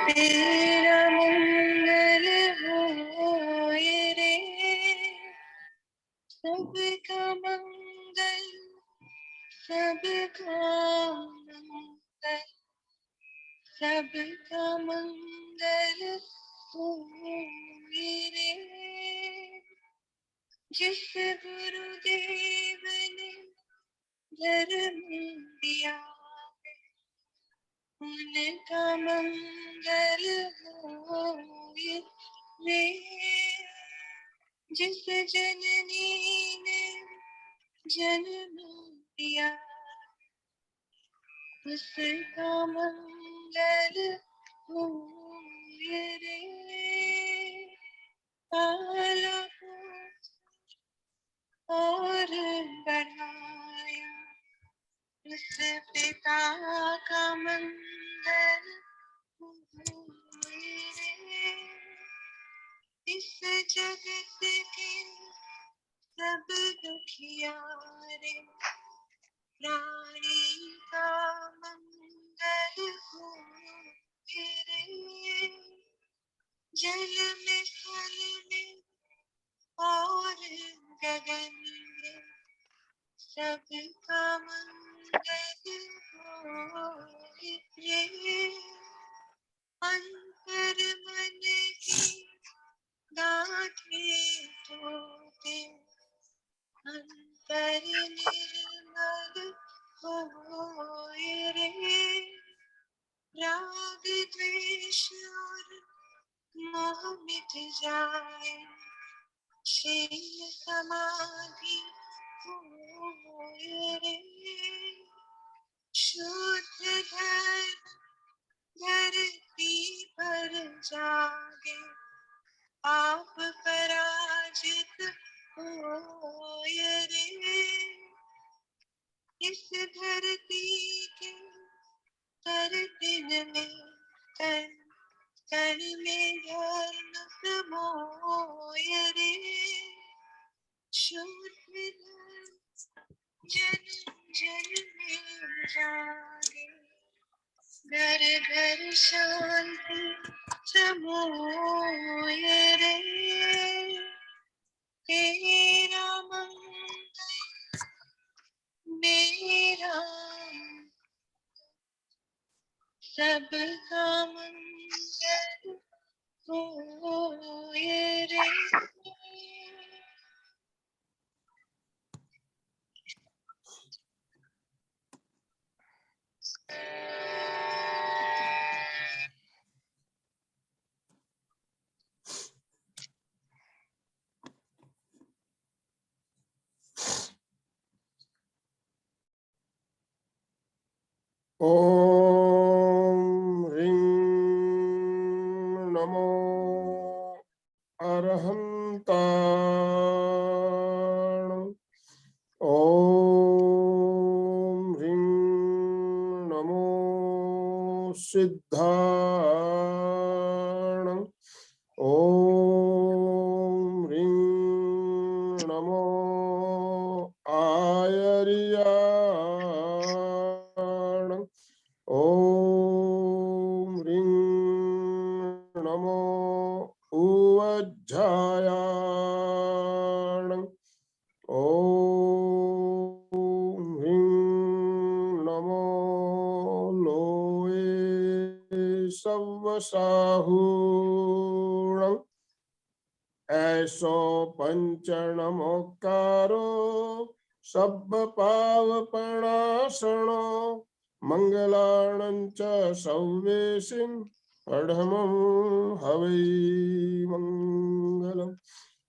तेरा मंगल होए रे, सबका मंगल, सबका मंगल, सबका मंगल होए रे। जिस गुरुदेव ने धर्म दिया, उनका मंगल होए रे। जिस जननी ने जन्म दिया, उसका मंगल होए रे। पाला और बढ़ाया, उस पिता का मंगल होए रे। इस जगत के सब दुखियारे, प्राणी का मंगल होए रे। जल में, थल में और गगन में, सबका मंगल होए रे। अंतर मन की गाँठें टूटे, अंतर निर्मल होए रे। राग द्वेष और मोह मिट जाए, शील समाधि होए रे। शुद्ध धर्म धरती पर जागे, आप पराजित होए रे। इस धरती के हर दिन में, कण कण में धर्म समोए रे। शुद्ध धर्म जन जन में जागे, घर घर शांति समोए रे। तेरा मंगल मेरा, सबका मंगल होए रे। ओम ह्रीं नमो अरहंताण। ओम ह्रीं नमो सिद्धाण। ओम ह्रीं नमो आयर्याण। ओम ह्रीं नमो उवज्झायाण। ओम ह्रीं नमो लोए सव्वसाहूण। ऐसो पंचनमोक्कारो सब्ब पावपणासनो, मंगलाणं च सव्वेशिं पढमं हवै मंगलम्।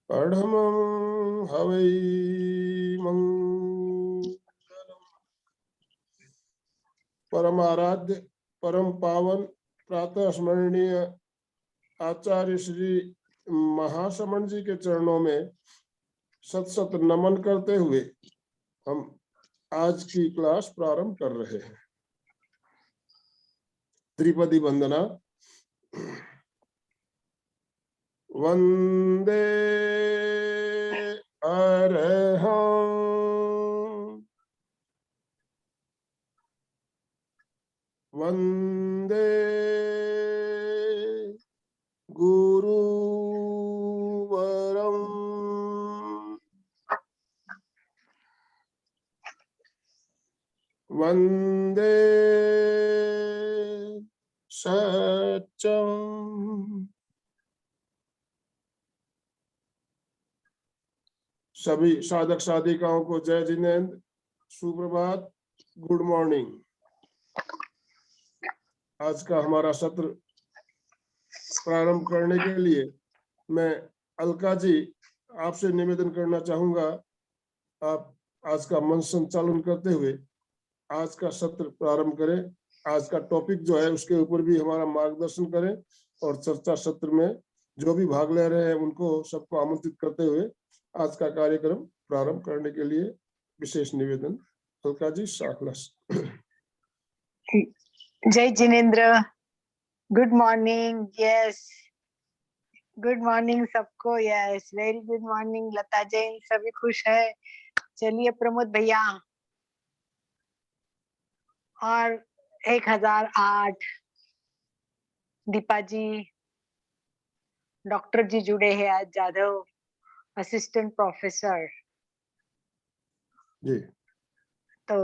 पढमं हवै मंगलम्। परम आराध्य, परम पावन, प्रातः स्मरणीय आचार्य श्री महासमण जी के चरणों में सत सत नमन करते हुए हम आज की क्लास प्रारंभ कर रहे हैं। त्रिपदी वंदना। वंदे अरहं वंदे वंदे सत्यम। सभी साधक साधिकाओं को जय जिनेन्द्र, सुप्रभात, गुड मॉर्निंग। आज का हमारा सत्र प्रारंभ करने के लिए मैं अलका जी आपसे निवेदन करना चाहूंगा, आप आज का मंच संचालन करते हुए आज का सत्र प्रारंभ करें। आज का टॉपिक जो है उसके ऊपर भी हमारा मार्गदर्शन करें और चर्चा सत्र में जो भी भाग ले रहे हैं उनको सबको आमंत्रित करते हुए आज का कार्यक्रम प्रारंभ करने के लिए विशेष निवेदन। अलका जी, साखलस। जय जिनेन्द्र, good morning. Yes, good morning सबको। Yes, very good morning. Lata Jain, सभी खुश है। चलिए प्रमोद भैया और 1008 दीपा जी, डॉक्टर जी जुड़े हैं आज, जाधव असिस्टेंट प्रोफेसर। जी, तो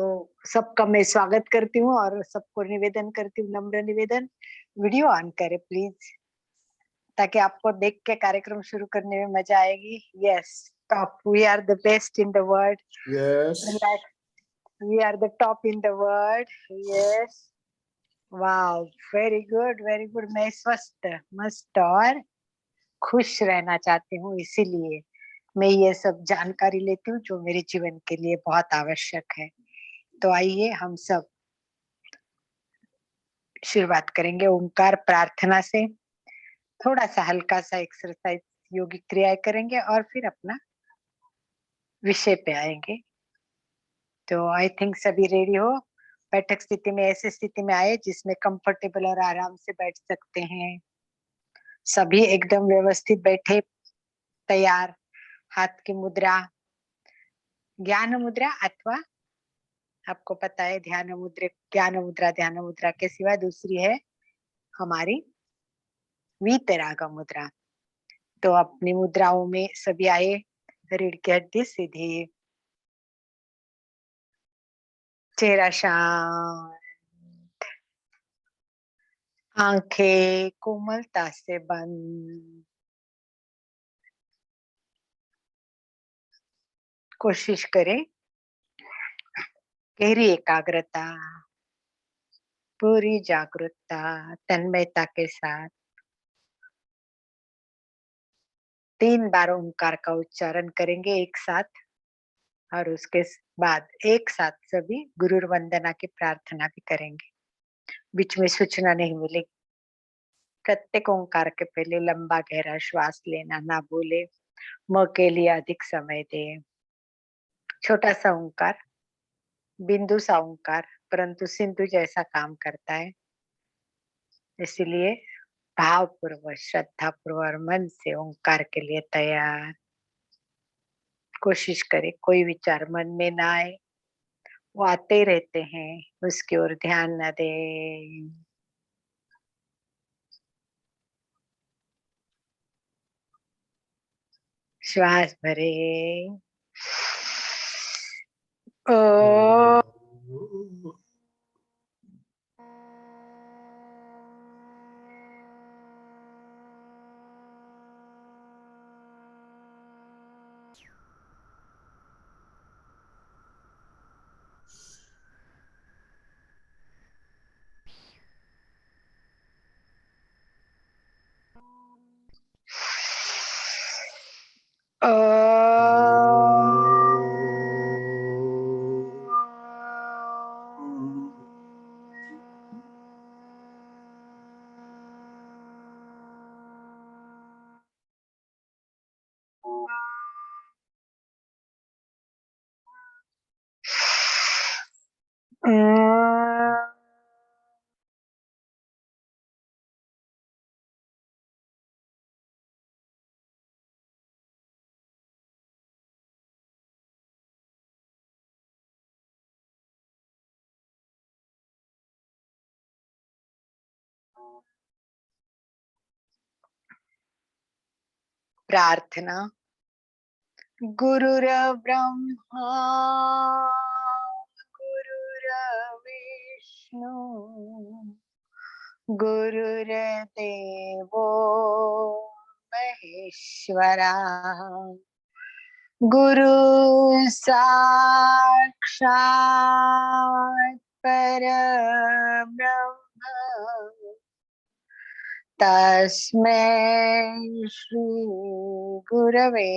सबका मैं स्वागत करती हूँ और सबको निवेदन करती हूँ, नम्र निवेदन, वीडियो ऑन करे प्लीज, ताकि आपको देख के कार्यक्रम शुरू करने में मजा आएगी। Yes, top, we are the best in the world. Yes, we are the top in the world. Yes, wow, very good, very good. मैं स्वस्थ, मस्त और खुश रहना चाहती हूँ, इसीलिए मैं ये सब जानकारी लेती हूँ जो मेरे जीवन के लिए बहुत आवश्यक है। तो आइए हम सब शुरुआत करेंगे ओंकार प्रार्थना से, थोड़ा सा हल्का सा एक्सरसाइज, योगिक क्रियाएं करेंगे और फिर अपना विषय पे आएंगे। तो आई थिंक सभी रेडी हो। बैठक स्थिति में, ऐसी स्थिति में आए जिसमें कंफर्टेबल और आराम से बैठ सकते हैं। सभी एकदम व्यवस्थित बैठे, तैयार। हाथ की मुद्रा ज्ञान मुद्रा, अथवा आपको पता है ध्यान मुद्रा, ज्ञान मुद्रा ध्यान मुद्रा के सिवा दूसरी है हमारी वीतराग मुद्रा। तो अपनी मुद्राओं में सभी आए, रीढ़ की हड्डी सीधी, चेहरा शांत, आंखें कोमलता से बंद। कोशिश करें गहरी एकाग्रता, पूरी जागरूकता, तन्मयता के साथ 3 बार ओंकार का उच्चारण करेंगे एक साथ, और उसके बाद एक साथ सभी गुरु वंदना की प्रार्थना भी करेंगे। बीच में सूचना नहीं मिलेगी। प्रत्येक ओंकार के पहले लंबा गहरा श्वास लेना ना भूले। म के लिए अधिक समय दे। छोटा सा ओंकार, बिंदु सा ओंकार, परंतु सिंधु जैसा काम करता है। इसलिए भावपूर्वक, श्रद्धापूर्वक और मन से ओंकार के लिए तैयार। कोशिश करें कोई विचार मन में ना आए, वो आते ही रहते हैं, उसकी ओर ध्यान न दें। श्वास भरे ओ प्रार्थना। गुरुर्ब्रह्मा गुरुर्विष्णु गुरुर्देवो महेश्वरा गुरु साक्षात् परब्रह्म तस्मै श्री गुरवे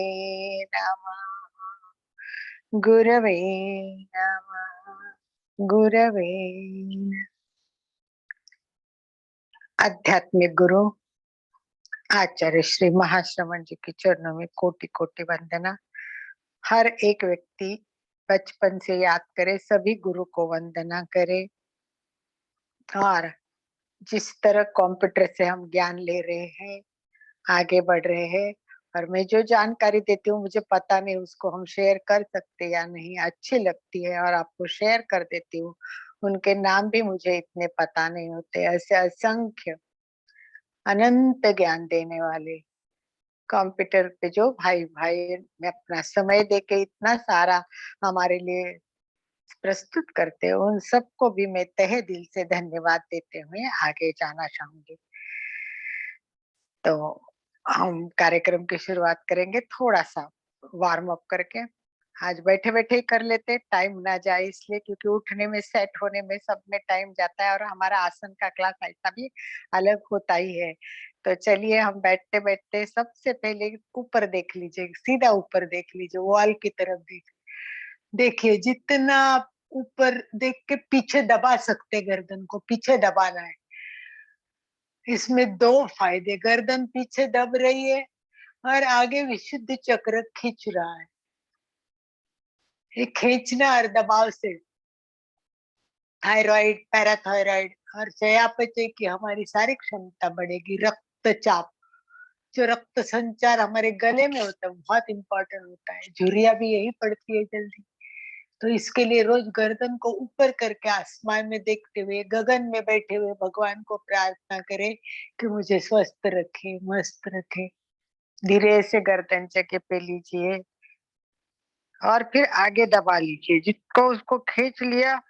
नमः गुरवे नमः गुरवे नमः। आध्यात्मिक गुरु आचार्य श्री महाश्रवण जी के चरणों में कोटि कोटि वंदना। हर एक व्यक्ति बचपन से याद करे, सभी गुरु को वंदना करे। और जिस तरह कंप्यूटर से हम ज्ञान ले रहे हैं, आगे बढ़ रहे हैं, और मैं जो जानकारी देती हूँ मुझे पता नहीं उसको हम शेयर कर सकते या नहीं, अच्छी लगती है और आपको शेयर कर देती हूँ। उनके नाम भी मुझे इतने पता नहीं होते। ऐसे असंख्य अनंत ज्ञान देने वाले कंप्यूटर पे जो भाई भाई में अपना समय देके इतना सारा हमारे लिए प्रस्तुत करते हैं, उन सबको भी मैं तहे दिल से धन्यवाद देते हुए आगे जाना चाहूंगी। तो हम कार्यक्रम की शुरुआत करेंगे थोड़ा सा वार्म अप करके। आज बैठे बैठे ही कर लेते, टाइम ना जाए इसलिए, क्योंकि उठने में सेट होने में सब में टाइम जाता है और हमारा आसन का क्लास ऐसा भी अलग होता ही है। तो चलिए हम बैठते बैठते सबसे पहले ऊपर देख लीजिए, सीधा ऊपर देख लीजिए, वॉल की तरफ देखिए। जितना आप ऊपर देख के पीछे दबा सकते, गर्दन को पीछे दबाना है। इसमें दो फायदे, गर्दन पीछे दब रही है और आगे विशुद्ध चक्र खींच रहा है। ये खींचना और दबाव से थायराइड, पैराथायराइड और चयापचय की हमारी सारी क्षमता बढ़ेगी। रक्तचाप, जो रक्त संचार हमारे गले में होता है बहुत इंपॉर्टेंट होता है। झुर्रियां भी यही पड़ती है जल्दी। तो इसके लिए रोज गर्दन को ऊपर करके आसमान में देखते हुए, गगन में बैठे हुए भगवान को प्रार्थना करें कि मुझे स्वस्थ रखे, मस्त रखे। धीरे से गर्दन जगह पे लीजिए और फिर आगे दबा लीजिए। जिसको उसको खींच लिया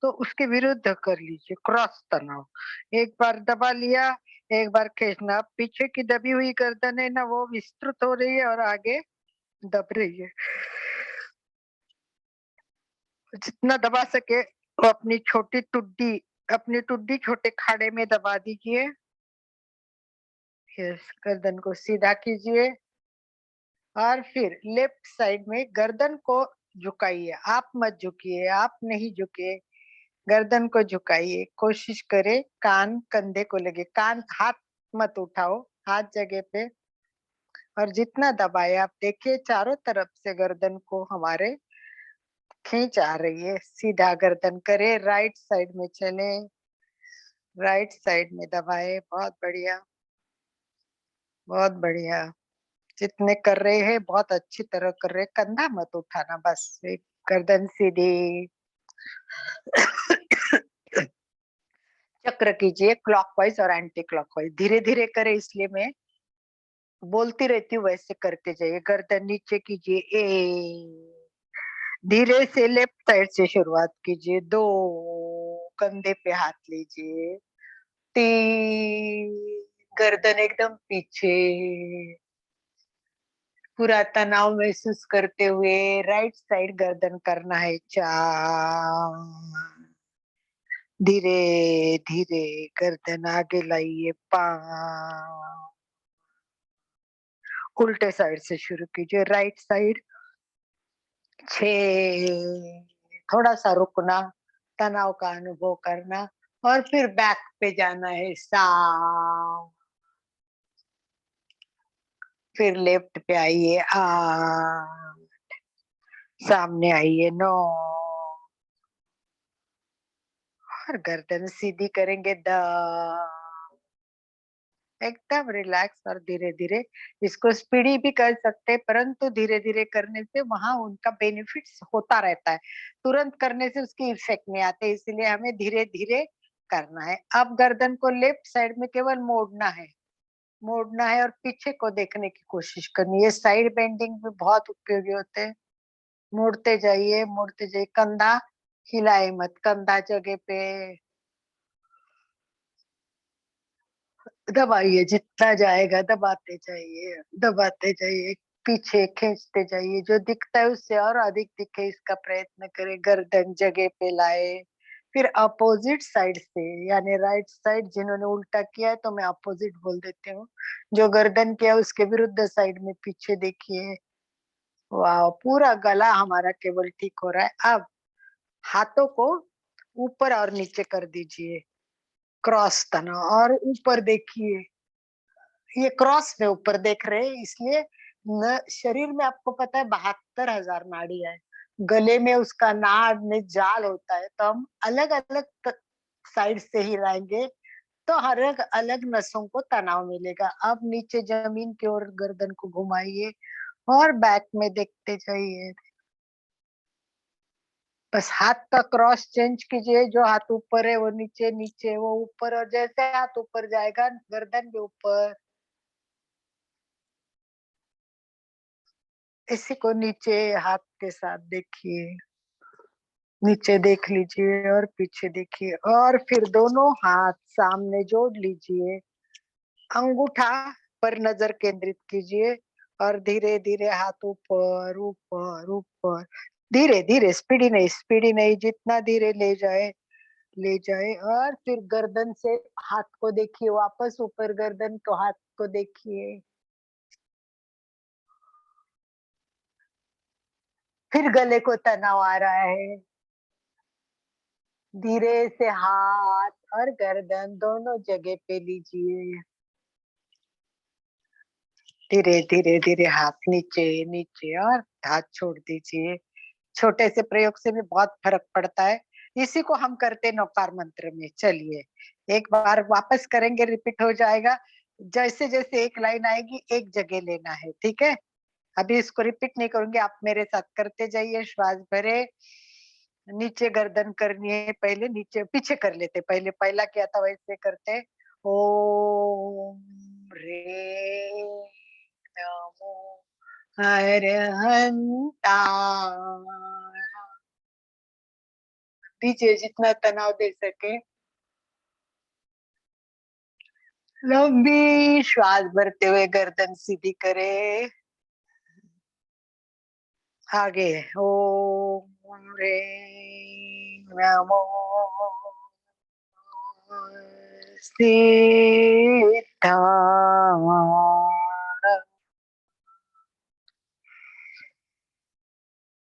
तो उसके विरुद्ध कर लीजिए, क्रॉस तनाव। एक बार दबा लिया, एक बार खींचना। पीछे की दबी हुई गर्दन है ना, वो विस्तृत हो रही है और आगे दब रही है। जितना दबा सके वो अपनी टुड्डी छोटे खाड़े में दबा दीजिए। यस, गर्दन को सीधा कीजिए और फिर लेफ्ट साइड में गर्दन को झुकाइए। आप मत झुकिए, आप नहीं झुके, गर्दन को झुकाइए। कोशिश करें कान कंधे को लगे, कान हाथ मत उठाओ, हाथ जगह पे। और जितना दबाए आप देखिए चारों तरफ से गर्दन को हमारे खींच आ रही है। सीधा गर्दन करे, राइट साइड में चले, राइट साइड में दबाए। बहुत बढ़िया, बहुत बढ़िया। जितने कर रहे हैं बहुत अच्छी तरह कर रहे हैं। कंधा मत उठाना, बस एक गर्दन सीधी। चक्र कीजिए क्लॉकवाइज और एंटी क्लॉकवाइज, धीरे धीरे करे इसलिए मैं बोलती रहती हूँ, वैसे करते जाइए। गर्दन नीचे कीजिए, धीरे से लेफ्ट साइड से शुरुआत कीजिए। 2, कंधे पे हाथ लीजिए। 3, गर्दन एकदम पीछे, पूरा तनाव महसूस करते हुए राइट साइड गर्दन करना है। 4, धीरे धीरे गर्दन आगे लाइए। 5, उल्टे साइड से शुरू कीजिए, राइट साइड। 6, थोड़ा सा रुकना, तनाव का अनुभव करना और फिर बैक पे जाना है। 7, फिर लेफ्ट पे आइए। 8, सामने आइए। 9 और गर्दन सीधी करेंगे। 10, एकदम रिलैक्स और धीरे धीरे। इसको स्पीडी भी कर सकते हैं, परंतु धीरे धीरे करने से वहां उनका बेनिफिट्स होता रहता है। तुरंत करने से उसकी इफेक्ट नहीं आते, इसलिए हमें धीरे धीरे करना है। अब गर्दन को लेफ्ट साइड में केवल मोड़ना है, मोड़ना है और पीछे को देखने की कोशिश करनी है। साइड बेंडिंग भी बहुत उपयोगी होते हैं। मोड़ते जाइए, मोड़ते जाइए। कंधा हिलाए मत, कंधा जगह पे। दबाइए, जितना जाएगा दबाते जाइए, दबाते जाइए, पीछे खींचते जाइए, जो दिखता है उससे और अधिक दिखे इसका प्रयत्न करें, गर्दन जगह पे लाए। फिर अपोजिट साइड से, यानी राइट साइड, जिन्होंने उल्टा किया है तो मैं अपोजिट बोल देती हूँ, जो गर्दन किया उसके विरुद्ध साइड में पीछे देखिए। वाह, पूरा गला हमारा केवल ठीक हो रहा है। अब हाथों को ऊपर और नीचे कर दीजिए, क्रॉस तनाव, और ऊपर देखिए, ये क्रॉस में ऊपर देख रहे हैं, इसलिए न शरीर में आपको पता है 72,000 नाड़ियां है, गले में उसका नाड़ में जाल होता है, तो हम अलग अलग साइड से हिलाएंगे तो हर एक अलग नसों को तनाव मिलेगा। अब नीचे जमीन की ओर गर्दन को घुमाइए और बैक में देखते जाइए। बस हाथ का क्रॉस चेंज कीजिए, जो हाथ ऊपर है वो नीचे, नीचे वो ऊपर, और जैसे हाथ ऊपर जाएगा गर्दन भी ऊपर। इसी को नीचे हाथ के साथ देखिए, नीचे देख लीजिए और पीछे देखिए, और फिर दोनों हाथ सामने जोड़ लीजिए, अंगूठा पर नजर केंद्रित कीजिए और धीरे धीरे हाथ ऊपर ऊपर ऊपर, धीरे धीरे, स्पीडी नहीं, जितना धीरे ले जाए। और फिर गर्दन से हाथ को देखिए, वापस ऊपर गर्दन को, हाथ को देखिए, फिर गले को तनाव आ रहा है, धीरे से हाथ और गर्दन दोनों जगह पे लीजिए, धीरे धीरे धीरे हाथ नीचे नीचे, और हाथ छोड़ दीजिए। छोटे से प्रयोग से भी बहुत फर्क पड़ता है। इसी को हम करते नौकार मंत्र में। चलिए एक बार वापस करेंगे, रिपीट हो जाएगा। जैसे जैसे एक लाइन आएगी एक जगह लेना है, ठीक है। अभी इसको रिपीट नहीं करूंगी, आप मेरे साथ करते जाइए। श्वास भरे, नीचे गर्दन करनी है, पहले नीचे पीछे कर लेते, पहले पहला क्या था वैसे करते। ओम रे नमो अरहंता, दीजिए जितना तनाव दे सके। लंबी श्वास भरते हुए गर्दन सीधी करे, आगे। ओम रे नमो सिद्धाय,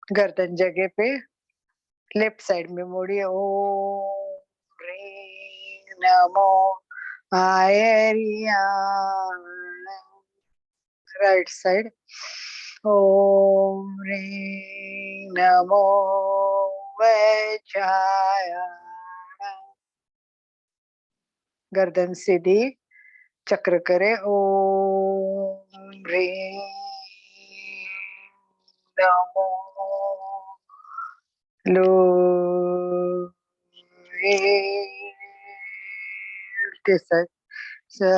गर्दन जगह पे, लेफ्ट साइड में मोड़िए। ओम रे नमो आयरिया, राइट साइड। ओम रे नमो वज्राय, गर्दन सीधी, चक्र करे। ओम रे नमो लो के साथ सा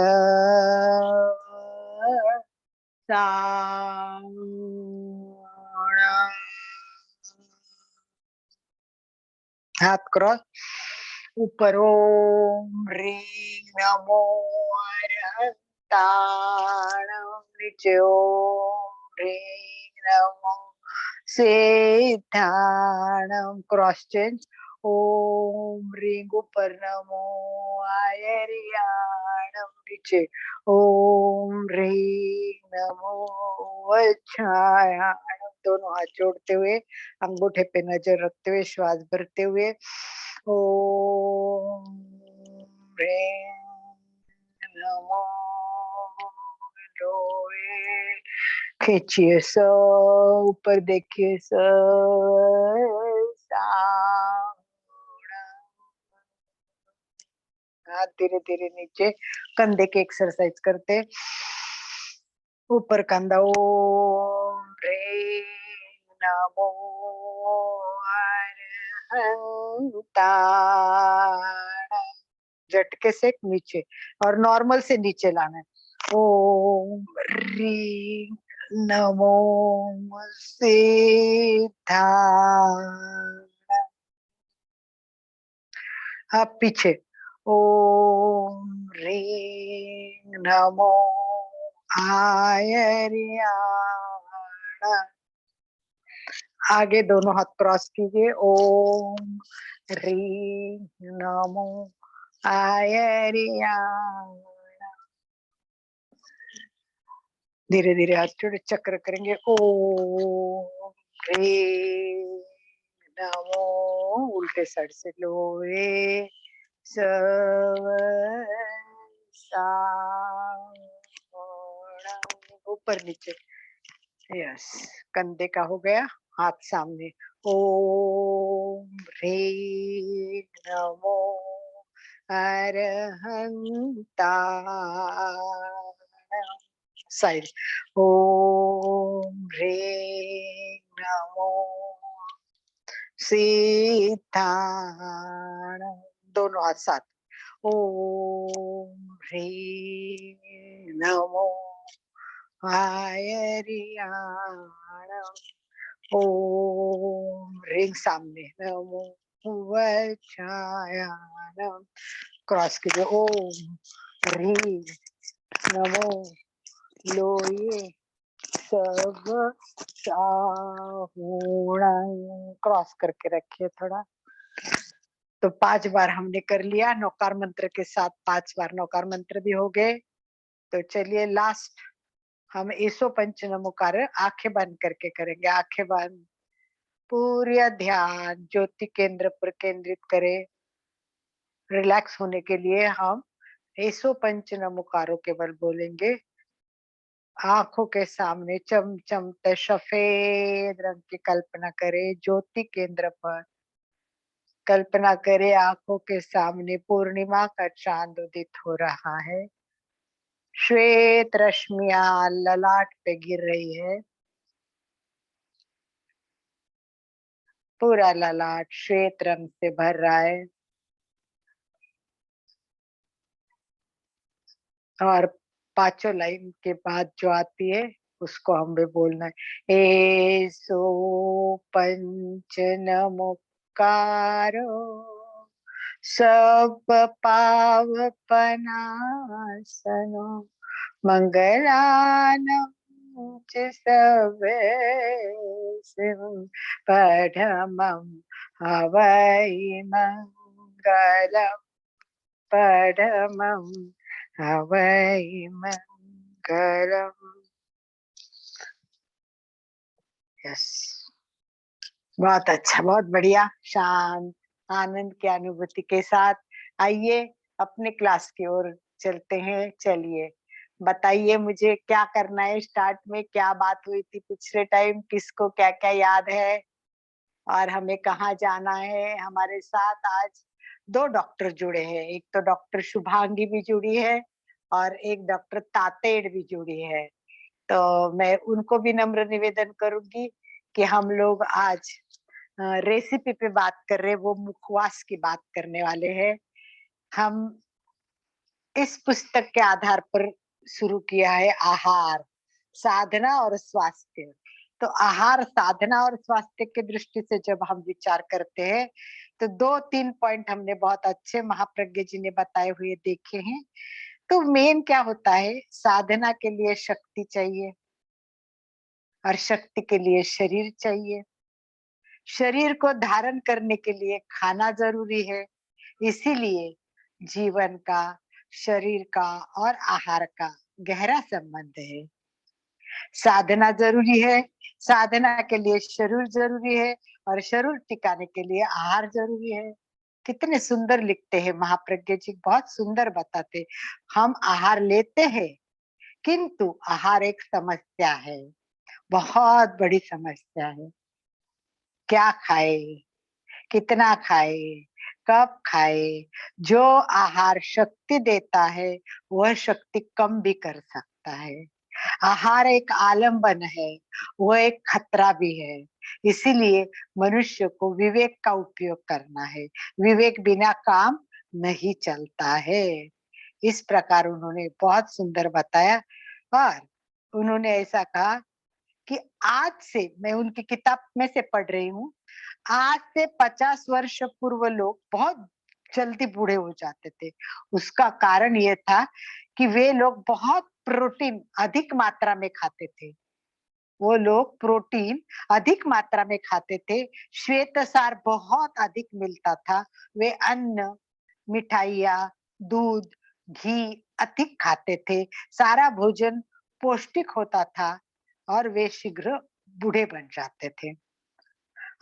हाथ क्रॉस ऊपर। ओम ह्रीं नमो अरहंताण, नीचे। ओम ह्रीं नमो सिद्धाणम, क्रॉस चेंज। ओम ह्रीं ऊपर, नमो आयरियाणम, नीचे। ओम ह्रीं नमो वज्रायणम, दोनों हाथ जोड़ते हुए, अंगूठे पे नजर रखते हुए, श्वास भरते हुए। ओम ह्रीं नमो लोए, खींचिए स, ऊपर देखिए स, हाथ धीरे धीरे नीचे, कंधे की एक्सरसाइज करते, ऊपर कंधा। ओम रे नमो अरहंताण, झटके से नीचे, और नॉर्मल से नीचे लाना है। ओम ह्रीं नमो सिद्धाय, अब पीछे। ओम ह्रीं नमो आयर्याण। आगे दोनों हाथ क्रॉस कीजिए। ओम ह्रीं नमो आयर्याण। धीरे धीरे हाथ जोड़े चक्र करेंगे। ओम ह्रीं नमो, उल्टे साइड से लोए ऊपर नीचे। यस, कंधे का हो गया, हाथ सामने। ओम ह्रीं नमो अरहंताय। साइड। ओम ह्रीं नमो सीताण। दोनों हाथ साथ। ओम ह्रीं नमो आयर्याण। ओम ह्रीं सामने। नमो वज्रायाण। क्रॉस कीजिए। ओम ह्रीं नमो लोये सब क्रॉस करके रखिए थोड़ा। तो 5 बार हमने कर लिया नौकार मंत्र के साथ। 5 बार नौकार मंत्र भी हो गए। तो चलिए लास्ट हम ईसो पंच नमोकार आंखें बंद करके करेंगे। आंखें बंद, पूरा ध्यान ज्योति केंद्र पर केंद्रित करें। रिलैक्स होने के लिए हम ईसो पंच नमोकारों केवल बोलेंगे। आंखों के सामने चमचमते सफेद रंग की कल्पना करें। ज्योति केंद्र पर कल्पना करें, आंखों के सामने पूर्णिमा का चांद उदित हो रहा है। श्वेत रश्मियां ललाट पे गिर रही है। पूरा ललाट श्वेत रंग से भर रहा है। और 5 लाइन के बाद जो आती है उसको हमें बोलना है। एसो पंच नमोकारो सब पावपनासनो मंगलानं च सर्वेषु पठमं हवै मंगलम्। परमं हवै मंगलम्। यस, बहुत अच्छा, बहुत बढ़िया। शांत आनंद की अनुभूति के साथ आइए अपने क्लास की ओर चलते हैं। चलिए बताइए मुझे क्या करना है। स्टार्ट में क्या बात हुई थी पिछले टाइम, किसको क्या क्या याद है और हमें कहाँ जाना है। हमारे साथ आज 2 डॉक्टर जुड़े हैं। एक तो डॉक्टर शुभांगी भी जुड़ी है और एक डॉक्टर तातेड़ भी जुड़ी है। तो मैं उनको भी नम्र निवेदन करूंगी कि हम लोग आज रेसिपी पे बात कर रहे हैं, वो मुखवास की बात करने वाले हैं। हम इस पुस्तक के आधार पर शुरू किया है आहार, साधना और स्वास्थ्य। तो आहार, साधना और स्वास्थ्य की दृष्टि से जब हम विचार करते हैं तो 2-3 पॉइंट हमने बहुत अच्छे महाप्रज्ञ जी ने बताए हुए देखे हैं। तो मेन क्या होता है, साधना के लिए शक्ति चाहिए और शक्ति के लिए शरीर चाहिए। शरीर को धारण करने के लिए खाना जरूरी है। इसीलिए जीवन का, शरीर का और आहार का गहरा संबंध है। साधना जरूरी है, साधना के लिए शरीर जरूरी है और शरीर टिकाने के लिए आहार जरूरी है। कितने सुंदर लिखते हैं महाप्रज्ञ जी, बहुत सुंदर बताते। हम आहार लेते हैं किंतु आहार एक समस्या है, बहुत बड़ी समस्या है। क्या खाए, कितना खाए, कब खाए। जो आहार शक्ति देता है वह शक्ति कम भी कर सकता है। आहार एक आलम्बन है, वो एक खतरा भी है। इसीलिए मनुष्य को विवेक का उपयोग करना है। विवेक बिना काम नहीं चलता है। इस प्रकार उन्होंने बहुत सुंदर बताया। और उन्होंने ऐसा कहा कि आज से, मैं उनकी किताब में से पढ़ रही हूँ, आज से 50 वर्ष पूर्व लोग बहुत जल्दी बूढ़े हो जाते थे। उसका कारण ये था कि वे लोग बहुत प्रोटीन अधिक मात्रा में खाते थे। वो लोग प्रोटीन अधिक मात्रा में खाते थे, श्वेतसार बहुत अधिक मिलता था। वे अन्न, मिठाइयाँ, दूध, घी अधिक खाते थे। सारा भोजन पौष्टिक होता था और वे शीघ्र बूढ़े बन जाते थे।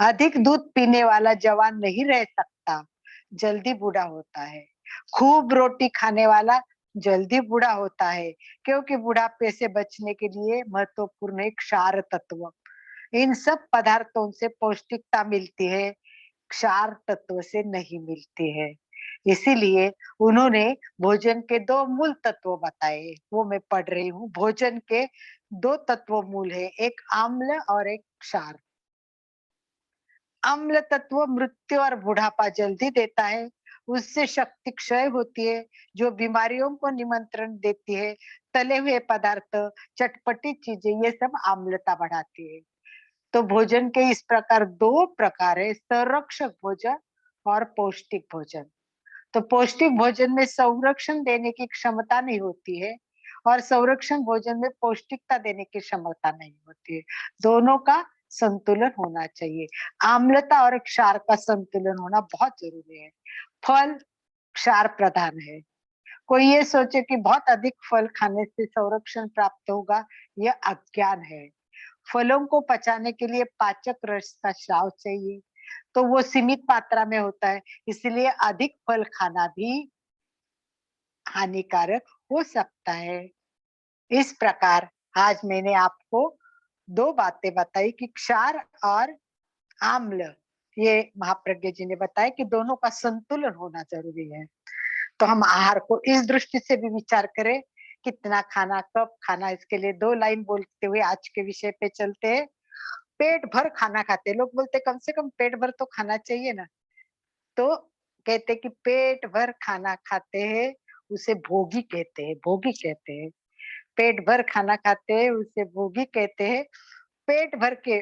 अधिक दूध पीने वाला जवान नहीं रह सकता, जल्दी बूढ़ा होता है। खूब रोटी खाने वाला जल्दी बूढ़ा होता है, क्योंकि बुढ़ापे से बचने के लिए महत्वपूर्ण है क्षार तत्व। इन सब पदार्थों से पौष्टिकता मिलती है, क्षार तत्व से नहीं मिलती है। इसीलिए उन्होंने भोजन के 2 मूल तत्व बताए, वो मैं पढ़ रही हूँ। भोजन के 2 तत्व मूल है, एक आम्ल और एक क्षार। अम्ल तत्व मृत्यु और बुढ़ापा जल्दी देता है, उससे शक्ति क्षय होती है, जो बीमारियों को निमंत्रण देती है। तले हुए पदार्थ, चटपटी चीजें, ये सब आम्लता बढ़ाती है। तो भोजन के इस प्रकार 2 प्रकार है, संरक्षक भोजन और पौष्टिक भोजन। तो पौष्टिक भोजन में संरक्षण देने की क्षमता नहीं होती है और संरक्षण भोजन में पौष्टिकता देने की क्षमता नहीं होती है। दोनों का संतुलन होना चाहिए। आम्लता और क्षार का संतुलन होना बहुत जरूरी है। फल क्षार प्रधान है। कोई ये सोचे कि बहुत अधिक फल खाने से संरक्षण प्राप्त होगा, यह अज्ञान है। फलों को पचाने के लिए पाचक रस का स्राव चाहिए, तो वो सीमित मात्रा में होता है, इसलिए अधिक फल खाना भी हानिकारक हो सकता है। इस प्रकार आज मैंने आपको 2 बातें बताई कि क्षार और आम्ल, ये महाप्रज्ञ जी ने बताया कि दोनों का संतुलन होना जरूरी है। तो हम आहार को इस दृष्टि से भी विचार करें, कितना खाना, कब खाना। इसके लिए 2 लाइन बोलते हुए आज के विषय पे चलते हैं। पेट भर खाना खाते लोग बोलते कम से कम पेट भर तो खाना चाहिए ना, तो कहते कि पेट भर खाना खाते हैं उसे भोगी कहते हैं, भोगी कहते हैं। पेट भर खाना खाते हैं उसे भोगी कहते हैं। पेट भर के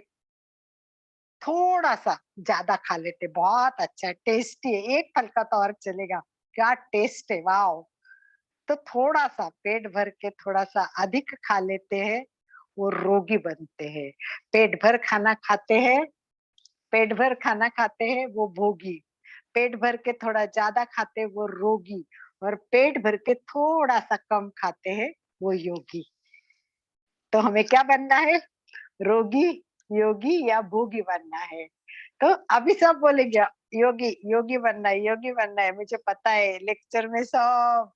थोड़ा सा ज्यादा खा लेते, बहुत अच्छा है, टेस्टी है, एक फल का तो और चलेगा, क्या टेस्ट है, वाओ। तो थोड़ा सा पेट भर के थोड़ा सा अधिक खा लेते हैं, वो रोगी बनते हैं। पेट भर खाना खाते हैं, पेट भर खाना खाते हैं वो भोगी, पेट भर के थोड़ा ज्यादा खाते हैं वो रोगी, और पेट भर के थोड़ा सा कम खाते हैं वो योगी। तो हमें क्या बनना है, रोगी, योगी या भोगी बनना है। तो अभी सब बोलेंगे योगी, योगी बनना है, योगी बनना है। मुझे पता है लेक्चर में सब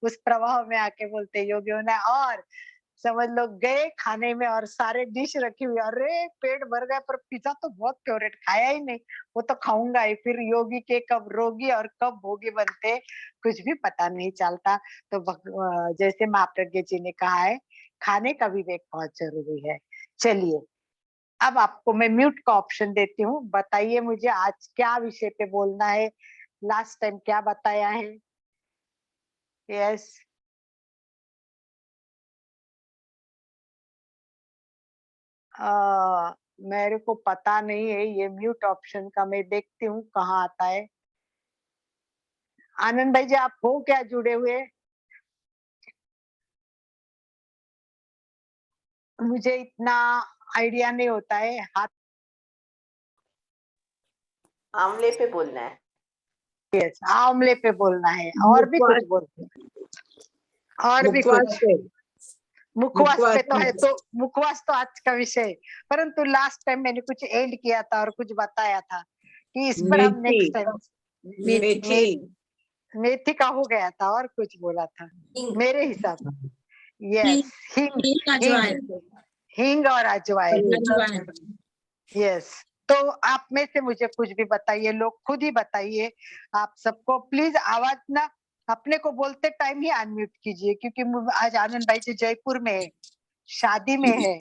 उस प्रभाव में आके बोलते योगी होना है, और समझ लो गए खाने में और सारे डिश रखी हुई, अरे पेट भर गया पर पिज्जा तो बहुत फेवरेट, खाया ही नहीं, वो तो खाऊंगा ही। फिर योगी के कब रोगी और कब भोगी बनते कुछ भी पता नहीं चलता। तो जैसे महाप्रज्ञ जी ने कहा है, खाने का विवेक बहुत जरूरी है। चलिए अब आपको मैं म्यूट का ऑप्शन देती हूँ, बताइए मुझे आज क्या विषय पे बोलना है, लास्ट टाइम क्या बताया है। यस, मेरे को पता नहीं है, ये म्यूट ऑप्शन का मैं देखती हूँ कहाँ आता है। आनंद भाई जी आप हो क्या जुड़े हुए, मुझे इतना आइडिया नहीं होता है। हाथ, आमले पे बोलना है। यस आमले पे बोलना है, और भी कुछ बोलते, और भी कुछ। मुखवास पे तो है, तो मुखवास तो आज का विषय है, परंतु लास्ट टाइम मैंने कुछ एंड किया था और कुछ बताया था कि इस पर हम नेक्स्ट टाइम मेथी का हो गया था, और कुछ बोला था मेरे हिसाब से। यस, हिंग, हिंग और अजवाइन। यस, तो आप में से मुझे कुछ भी बताइए, लोग खुद ही बताइए। आप सबको प्लीज आवाज ना अपने को बोलते टाइम ही अनम्यूट कीजिए, क्योंकि आज आनंद भाई जी जयपुर में है, शादी में है,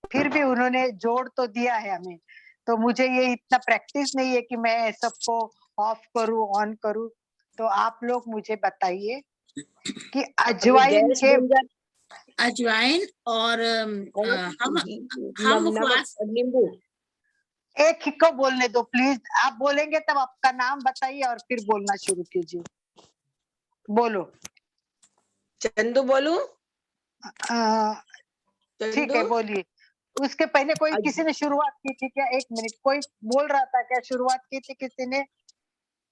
फिर भी उन्होंने जोड़ तो दिया है हमें। तो मुझे ये इतना प्रैक्टिस नहीं है कि मैं सबको ऑफ करूं ऑन करूं। तो आप लोग मुझे बताइए कि अजवाइन के, अजवाइन और हम मुखवास, नींबू, एक ही को बोलने दो प्लीज, आप बोलेंगे तब आपका नाम बताइए और फिर बोलना शुरू कीजिए। बोलो। चंदू बोलूं? ठीक चंदू है, बोलिए। उसके पहले कोई किसी ने शुरुआत की थी क्या? एक मिनट, कोई बोल रहा था क्या? शुरुआत की थी किसी ने?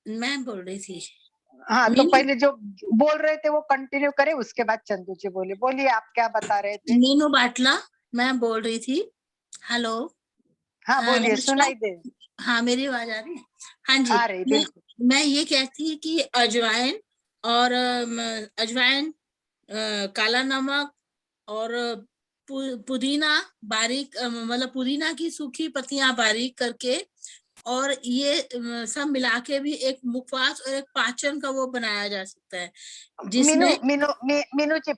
मैं बोल रही थी। हाँ, तो मीनू पहले जो बोल रहे थे वो कंटिन्यू करें, उसके बाद चंदू जी बोलिए। बोलिए, आप क्या बता रहे थे? मीनू बाटला मैं बोल रही थी। हेलो। हाँ, बोलिए, नमस्कार। सुनाई दे। हाँ, मेरी आवाज आ रही है? हाँ जी। आ रही, बिल्कुल। मैं ये कहती कि अजवाइन और अजवाइन, काला नमक और पुदीना बारीक, मतलब पुदीना की सूखी पत्तियां बारीक करके, और ये सब मिला के भी एक मुखवास और एक पाचन का वो बनाया जा सकता है, मीनू जिसमें मीनू मीनू जी,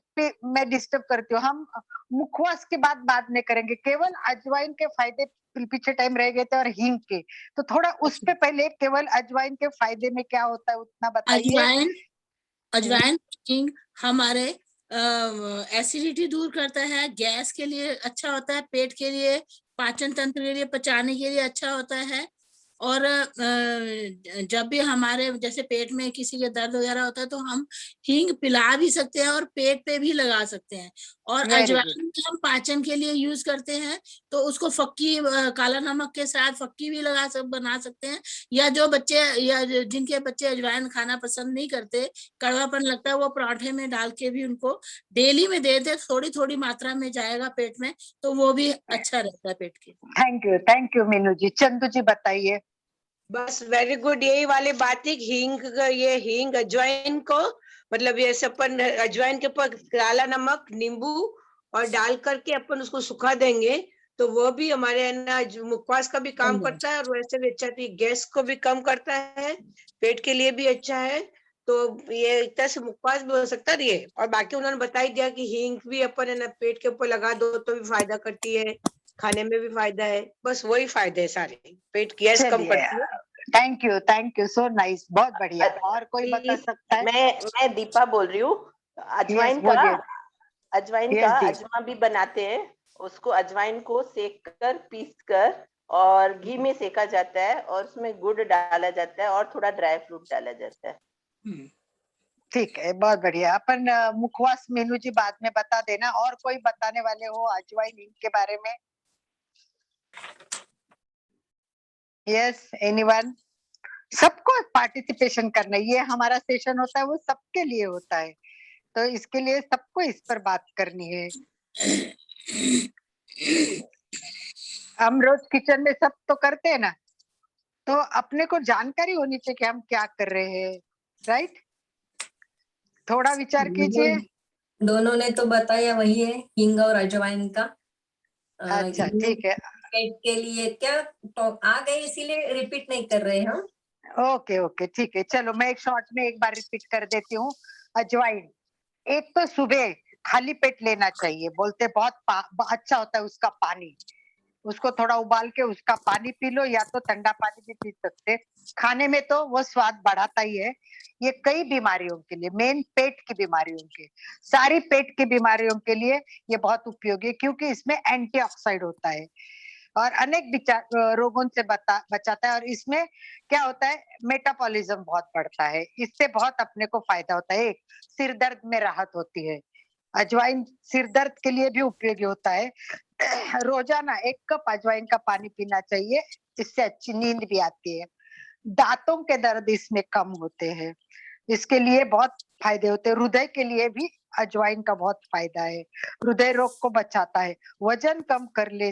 मैं डिस्टर्ब करती हूँ। हम मुखवास की बात बाद में करेंगे, केवल अजवाइन के फायदे पीछे टाइम रह गए थे और हींग के, तो थोड़ा उस पे पहले केवल अजवाइन के फायदे में क्या होता है उतना बताइए। अजवाइन हींग हमारे एसिडिटी दूर करता है, गैस के लिए अच्छा होता है, पेट के लिए, पाचन तंत्र के लिए, पचाने के लिए अच्छा होता है। और जब भी हमारे जैसे पेट में किसी के दर्द वगैरह होता है तो हम हींग पिला भी सकते हैं और पेट पे भी लगा सकते हैं। और वेरी गुड। अजवाइन हम पाचन के लिए यूज करते हैं, तो उसको फक्की, काला नमक के साथ फक्की भी बना सकते हैं। या जो बच्चे या जिनके बच्चे अजवाइन खाना पसंद नहीं करते, कड़वापन लगता है, वो पराठे में डाल के भी उनको डेली में दे दे, थोड़ी थोड़ी मात्रा में जाएगा पेट में, तो वो भी अच्छा रहता है पेट के। थैंक यू मीनू जी। चंदू जी बताइए। बस वेरी गुड, यही वाली बात है। ये हींग अजवाइन को, मतलब ये अपन अजवाइन के ऊपर काला नमक, नींबू और डाल करके अपन उसको सुखा देंगे, तो वो भी हमारे है ना मुखवास का भी काम करता है, और वैसे भी अच्छा है, गैस को भी कम करता है, पेट के लिए भी अच्छा है। तो ये एक तरह से मुखवास भी हो सकता है ये। और बाकी उन्होंने बता ही दिया कि हींग भी अपन है ना पेट के ऊपर लगा दो तो भी फायदा करती है, खाने में भी फायदा है। बस वही फायदे है सारे, पेट गैस कम चलिए, करती है। थैंक यू, सो नाइस, बहुत बढ़िया। और कोई बता सकता है? मैं दीपा बोल रही हूँ। यस, बोलिए। अजवाइन का यस जी। अजमा भी बनाते हैं। उसको अजवाइन को सेक कर, पीस कर और घी में सेका जाता है, और उसमें गुड़ डाला जाता है और थोड़ा ड्राई फ्रूट डाला जाता है। ठीक है, बहुत बढ़िया। अपन मुखवास मीनू जी बाद में बता देना। और कोई बताने वाले हो अजवाइन हींग के बारे में? Yes, anyone? सबको पार्टिसिपेशन करना है, ये हमारा सेशन होता है वो सबके लिए होता है, तो इसके लिए सबको इस पर बात करनी है। हम रोज किचन में सब तो करते हैं ना, तो अपने को जानकारी होनी चाहिए कि हम क्या कर रहे हैं, राइट? थोड़ा विचार कीजिए। दोनों ने तो बताया वही है, हींग और अजवाइन का। अच्छा, ये ठीक है। पेट के लिए क्या तो आ गए, इसीलिए रिपीट नहीं कर रहे हम। ओके ओके, ठीक है। चलो, मैं एक शॉर्ट में एक बार रिपीट कर देती हूँ। अजवाइन, एक तो सुबह खाली पेट लेना चाहिए, बोलते बहुत अच्छा होता है उसका पानी। उसको थोड़ा उबाल के उसका पानी पी लो, या तो ठंडा पानी भी पी सकते। खाने में तो वो स्वाद बढ़ाता ही है। ये कई बीमारियों के लिए, मेन पेट की बीमारियों के, सारी पेट की बीमारियों के लिए ये बहुत उपयोगी है, क्योंकि इसमें एंटीऑक्सीडेंट होता है और अनेक रोगों से बचाता है। और इसमें क्या होता है, मेटाबॉलिज्म बहुत बढ़ता है, इससे बहुत अपने को फायदा होता है। एक, सिर दर्द में राहत होती है। अजवाइन सिर दर्द के लिए भी उपयोगी होता है। रोजाना 1 कप अजवाइन का पानी पीना चाहिए, इससे अच्छी नींद भी आती है। दांतों के दर्द इसमें कम होते हैं, इसके लिए बहुत फायदे होते हैं। हृदय के लिए भी अजवाइन का बहुत फायदा है, हृदय रोग को बचाता है। वजन कम करने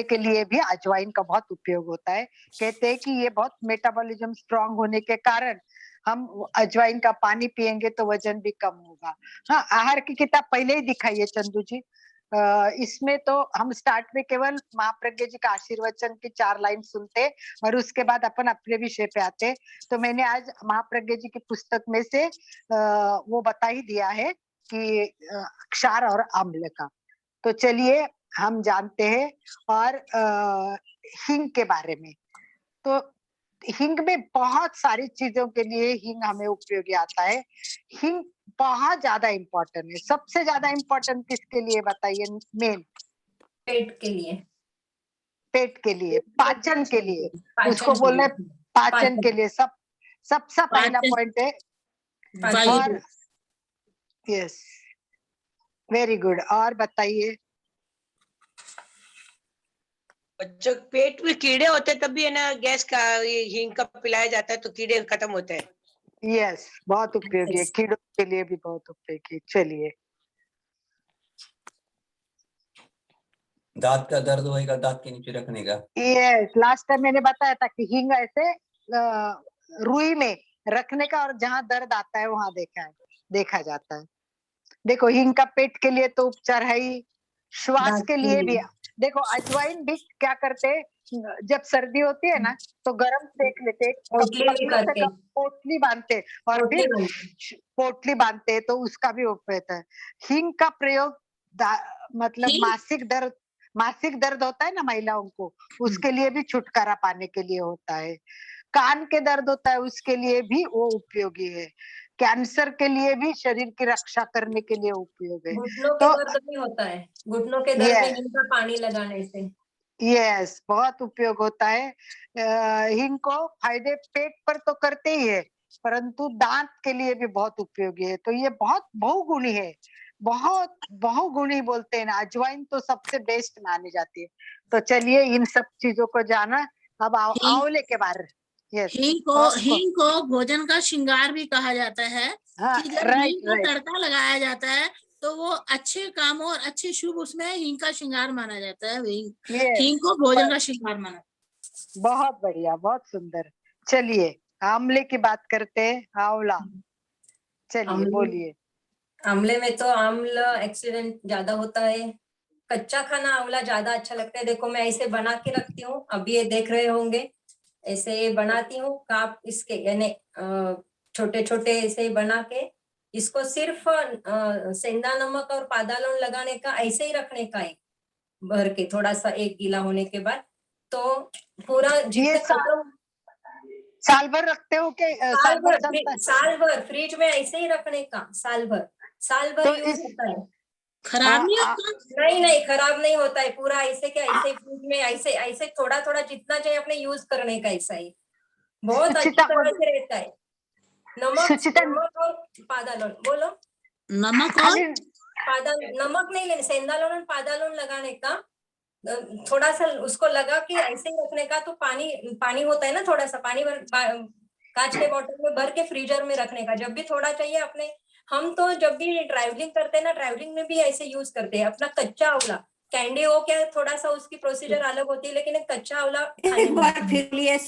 के लिए भी अजवाइन का बहुत उपयोग होता है। कहते हैं कि ये बहुत मेटाबॉलिज्म स्ट्रांग होने के कारण हम अजवाइन का पानी पिएंगे तो वजन भी कम होगा। हाँ, आहार की किताब पहले ही दिखाई है चंदू जी। इसमें तो हम स्टार्ट में केवल महाप्रज्ञा जी का आशीर्वचन की 4 लाइन सुनते और उसके बाद अपन अपने विषय पे आते। तो मैंने आज महाप्रज्ञा जी की पुस्तक में से वो बता ही दिया है कि क्षार और अम्ल का। तो चलिए हम जानते हैं। और हींग के बारे में, तो हींग में बहुत सारी चीजों के लिए हींग हमें उपयोगी आता है। हींग बहुत ज्यादा इम्पोर्टेंट है। सबसे ज्यादा इम्पोर्टेंट किसके लिए बताइए? मेन पेट के लिए। पेट के लिए, पाचन के लिए, पाचन उसको के बोलना है लिए। पाचन के लिए। सबसे पहला पाचन- पॉइंट है। वायु और यस, वेरी गुड। और बताइए। बच्चों के पेट में कीड़े होते हैं तब भी है ना गैस का ये हींग का पिलाया जाता है तो कीड़े खत्म होते हैं। यस, बहुत उपयोगी है, Yes. कीड़ों के लिए भी बहुत उपयोगी। चलिए। दांत का दर्द होएगा दांत के नीचे रखने का। यस, लास्ट टाइम मैंने बताया था कि हींग ऐसे रुई में रखने का, और जहाँ दर्द आता है वहां देखा जाता है। देखो, हींग का पेट के लिए तो उपचार है ही, श्वास दांत के के लिए भी। लिए। देखो, अजवाइन भी क्या करते हैं, जब सर्दी होती है ना तो गरम सेक लेते, पोटली भी कपड़ों से करके। पोटली बांधते हैं, और पोटली फिर बनती। पोटली बांधते हैं, तो उसका भी उपयोग होता है। हींग का प्रयोग मतलब हींग- मासिक दर्द होता है ना महिलाओं को, उसके लिए भी छुटकारा पाने के लिए होता है। कान के दर्द होता है, उसके लिए भी वो उपयोगी है। कैंसर के लिए भी, शरीर की रक्षा करने के लिए उपयोग है। घुटनों के तो दर्द भी होता है, घुटनों के दर्द में ये हींग का पानी लगाने से। यस, बहुत उपयोग होता है। हींग को फायदे पेट पर तो करते ही है, परंतु दांत के लिए भी बहुत उपयोगी है। तो ये बहुत बहुगुणी है, बहुत बहुगुणी बोलते हैं ना। अजवाइन तो सबसे बेस्ट मानी जाती है। तो चलिए, इन सब चीजों को जाना। अब हींग- आंवले के बारे। यस, हींग को भोजन का श्रृंगार भी कहा जाता है हाँ, कि जब राइट हींग का राइट। तड़का लगाया जाता है तो वो अच्छे कामों और अच्छे शुभ उसमें हींग का श्रृंगार माना जाता है। यस, हींग को भोजन का श्रृंगार माना। बहुत बढ़िया, बहुत सुंदर। चलिए, आंवले की बात करते हैं। आंवला, चलिए आंवले बोलिए। आंवले में तो आम्ल एक्सीडेंट ज्यादा होता है। कच्चा खाना आंवला ज्यादा अच्छा लगता है। देखो, मैं ऐसे बना के रखती हूँ, अभी ये देख रहे होंगे। ऐसे बनाती हूँ काप इसके, यानी छोटे छोटे ऐसे बना के इसको सिर्फ सेंधा नमक और पादालोन लगाने का, ऐसे ही रखने का है भर के, थोड़ा सा एक गीला होने के बाद। तो पूरा जितने खत्म साल भर रखते हो के साल भर चलता है? साल भर फ्रिज में ऐसे ही रखने का, साल भर तो यूज इस होता है। खराब नहीं होता। नहीं, खराब नहीं होता है। पूरा ऐसे क्या, ऐसे फ्रिज में ऐसे ऐसे थोड़ा थोड़ा जितना चाहिए अपने यूज करने का, ऐसा ही बहुत अच्छी सुचिता तरह को, से रहता है। नमक सुचिता और पादालोन, बोलो। नमक और खाली नमक नहीं लेने, सेंधालोन और पादालोन लगाने का। थोड़ा सा उसको लगा के ऐसे ही रखने का। तो पानी होता है ना, थोड़ा सा पानी कांच के बोतल में भर के फ्रीजर में रखने का। जब भी थोड़ा चाहिए अपने, हम तो जब भी ट्रैवलिंग करते हैं ना, ट्रैवलिंग में भी ऐसे यूज करते हैं। अपना कच्चा आंवला, कैंडी हो क्या, थोड़ा सा उसकी प्रोसीजर अलग होती है, लेकिन एक कच्चा आंवला एक बार फिर लिए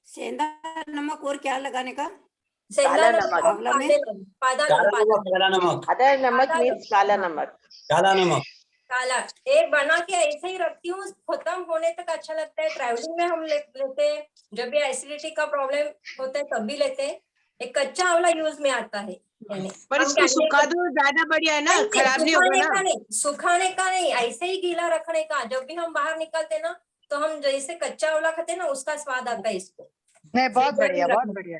सेंधा नमक और क्या लगाने का? सेंधा काला नमक नमक। और आंवला में? पादालोन काला नमक अदर नमक काला मीन्स काला हाँ। नमक। काला नमक। काला एक बना के ऐसे ही रखती हूँ, खत्म होने तक अच्छा लगता है। ट्रैवलिंग में हम लेते हैं, जब भी एसिडिटी का प्रॉब्लम होता है तब भी लेते हैं। एक कच्चा आंवला यूज में आता है, यानी पर हम इसको सुखा दो ज्यादा बढ़िया है ना, खराब नहीं होगा ना। सुखाने का नहीं, ऐसे ही गीला रखने का। जब भी हम बाहर निकलते ना, तो हम जैसे कच्चा आंवला खाते ना, उसका स्वाद आता है इसको। नहीं, बहुत फ्रीजर में बढ़िया, बहुत रखना। बढ़िया,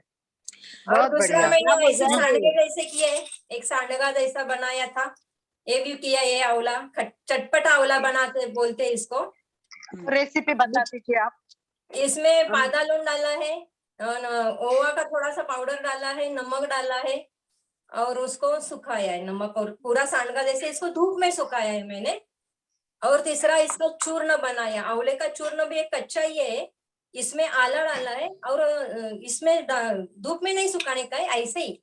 और बहुत दूसरा बढ़िया। मैंने खराब हो ऐसे जाएगा सांडगे ये। जैसे किए, एक सांडगा जैसा बनाया था, ये भी किया। ये आंवला चटपटा आंवला बनाते बोलते हैं इसको। रेसिपी बता दीजिए आप। इसमें पादालोन डाला है, ओवा का थोड़ा सा पाउडर डाला है, नमक डाला है, और उसको सुखाया है। नमक और पूरा सांडगा जैसे इसको धूप में सुखाया है मैंने। और तीसरा, इसका चूर्ण बनाया। आंवले का चूर्ण भी एक कच्चा ही है, इसमें आला डाला है। और इसमें धूप में नहीं सुखाने का है, ऐसे ही,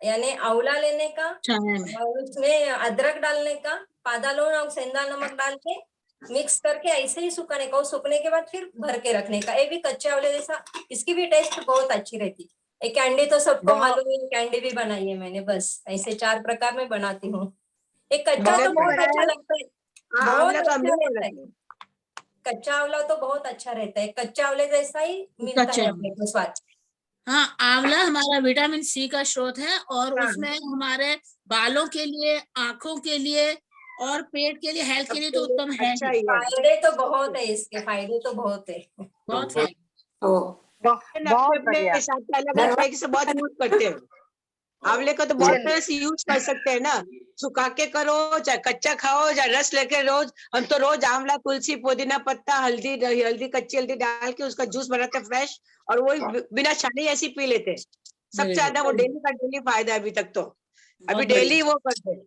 यानी आंवला लेने का और उसमें अदरक डालने का, पादालोन और सेंधा नमक डाल के मिक्स करके ऐसे ही सुखाने का। और सूखने के बाद फिर भर के रखने का। ये भी कच्चे आंवले जैसा, इसकी भी टेस्ट बहुत अच्छी रहती है। कैंडी तो सबको मालूम है, कैंडी भी बनाई है मैंने। बस ऐसे 4 प्रकार में बनाती हूँ। एक कच्चा हमने तो भी बहुत बनाया अच्छा है। लगता है, हाँ, बहुत आंवला का हमने अच्छा भी रहता है। बनाया है। कच्चा आंवला तो बहुत अच्छा रहता है, कच्चा आंवले जैसा ही मिलता कच्चा है अपने को स्वाद। हाँ, आंवला हमारा विटामिन सी का स्रोत है, और हाँ। उसमें हमारे बालों के लिए, आंखों के लिए और पेट के लिए, हेल्थ के लिए तो उत्तम है अच्छा ही। ही है। फायदे तो बहुत है, इसके फायदे तो बहुत है। बहुत फायदे। अपने बहुत बढ़िया। अपने हिसाब से अलग अलग तरीके से बहुत यूज करते हैं। आंवले का तो बहुत तरह से यूज कर सकते हैं ना। सुखा के करो, चाहे कच्चा खाओ, चाहे रस लेके रोज। हम तो रोज आंवला, तुलसी, पुदीना पत्ता, हल्दी, कच्ची हल्दी डाल के उसका जूस बनाते फ्रेश, और वही बिना छाने ऐसी पी लेते। सबसे Very ज्यादा वो good. डेली का डेली फायदा है अभी तक तो। अभी बहुत बढ़िया। डेली वो करते हैं।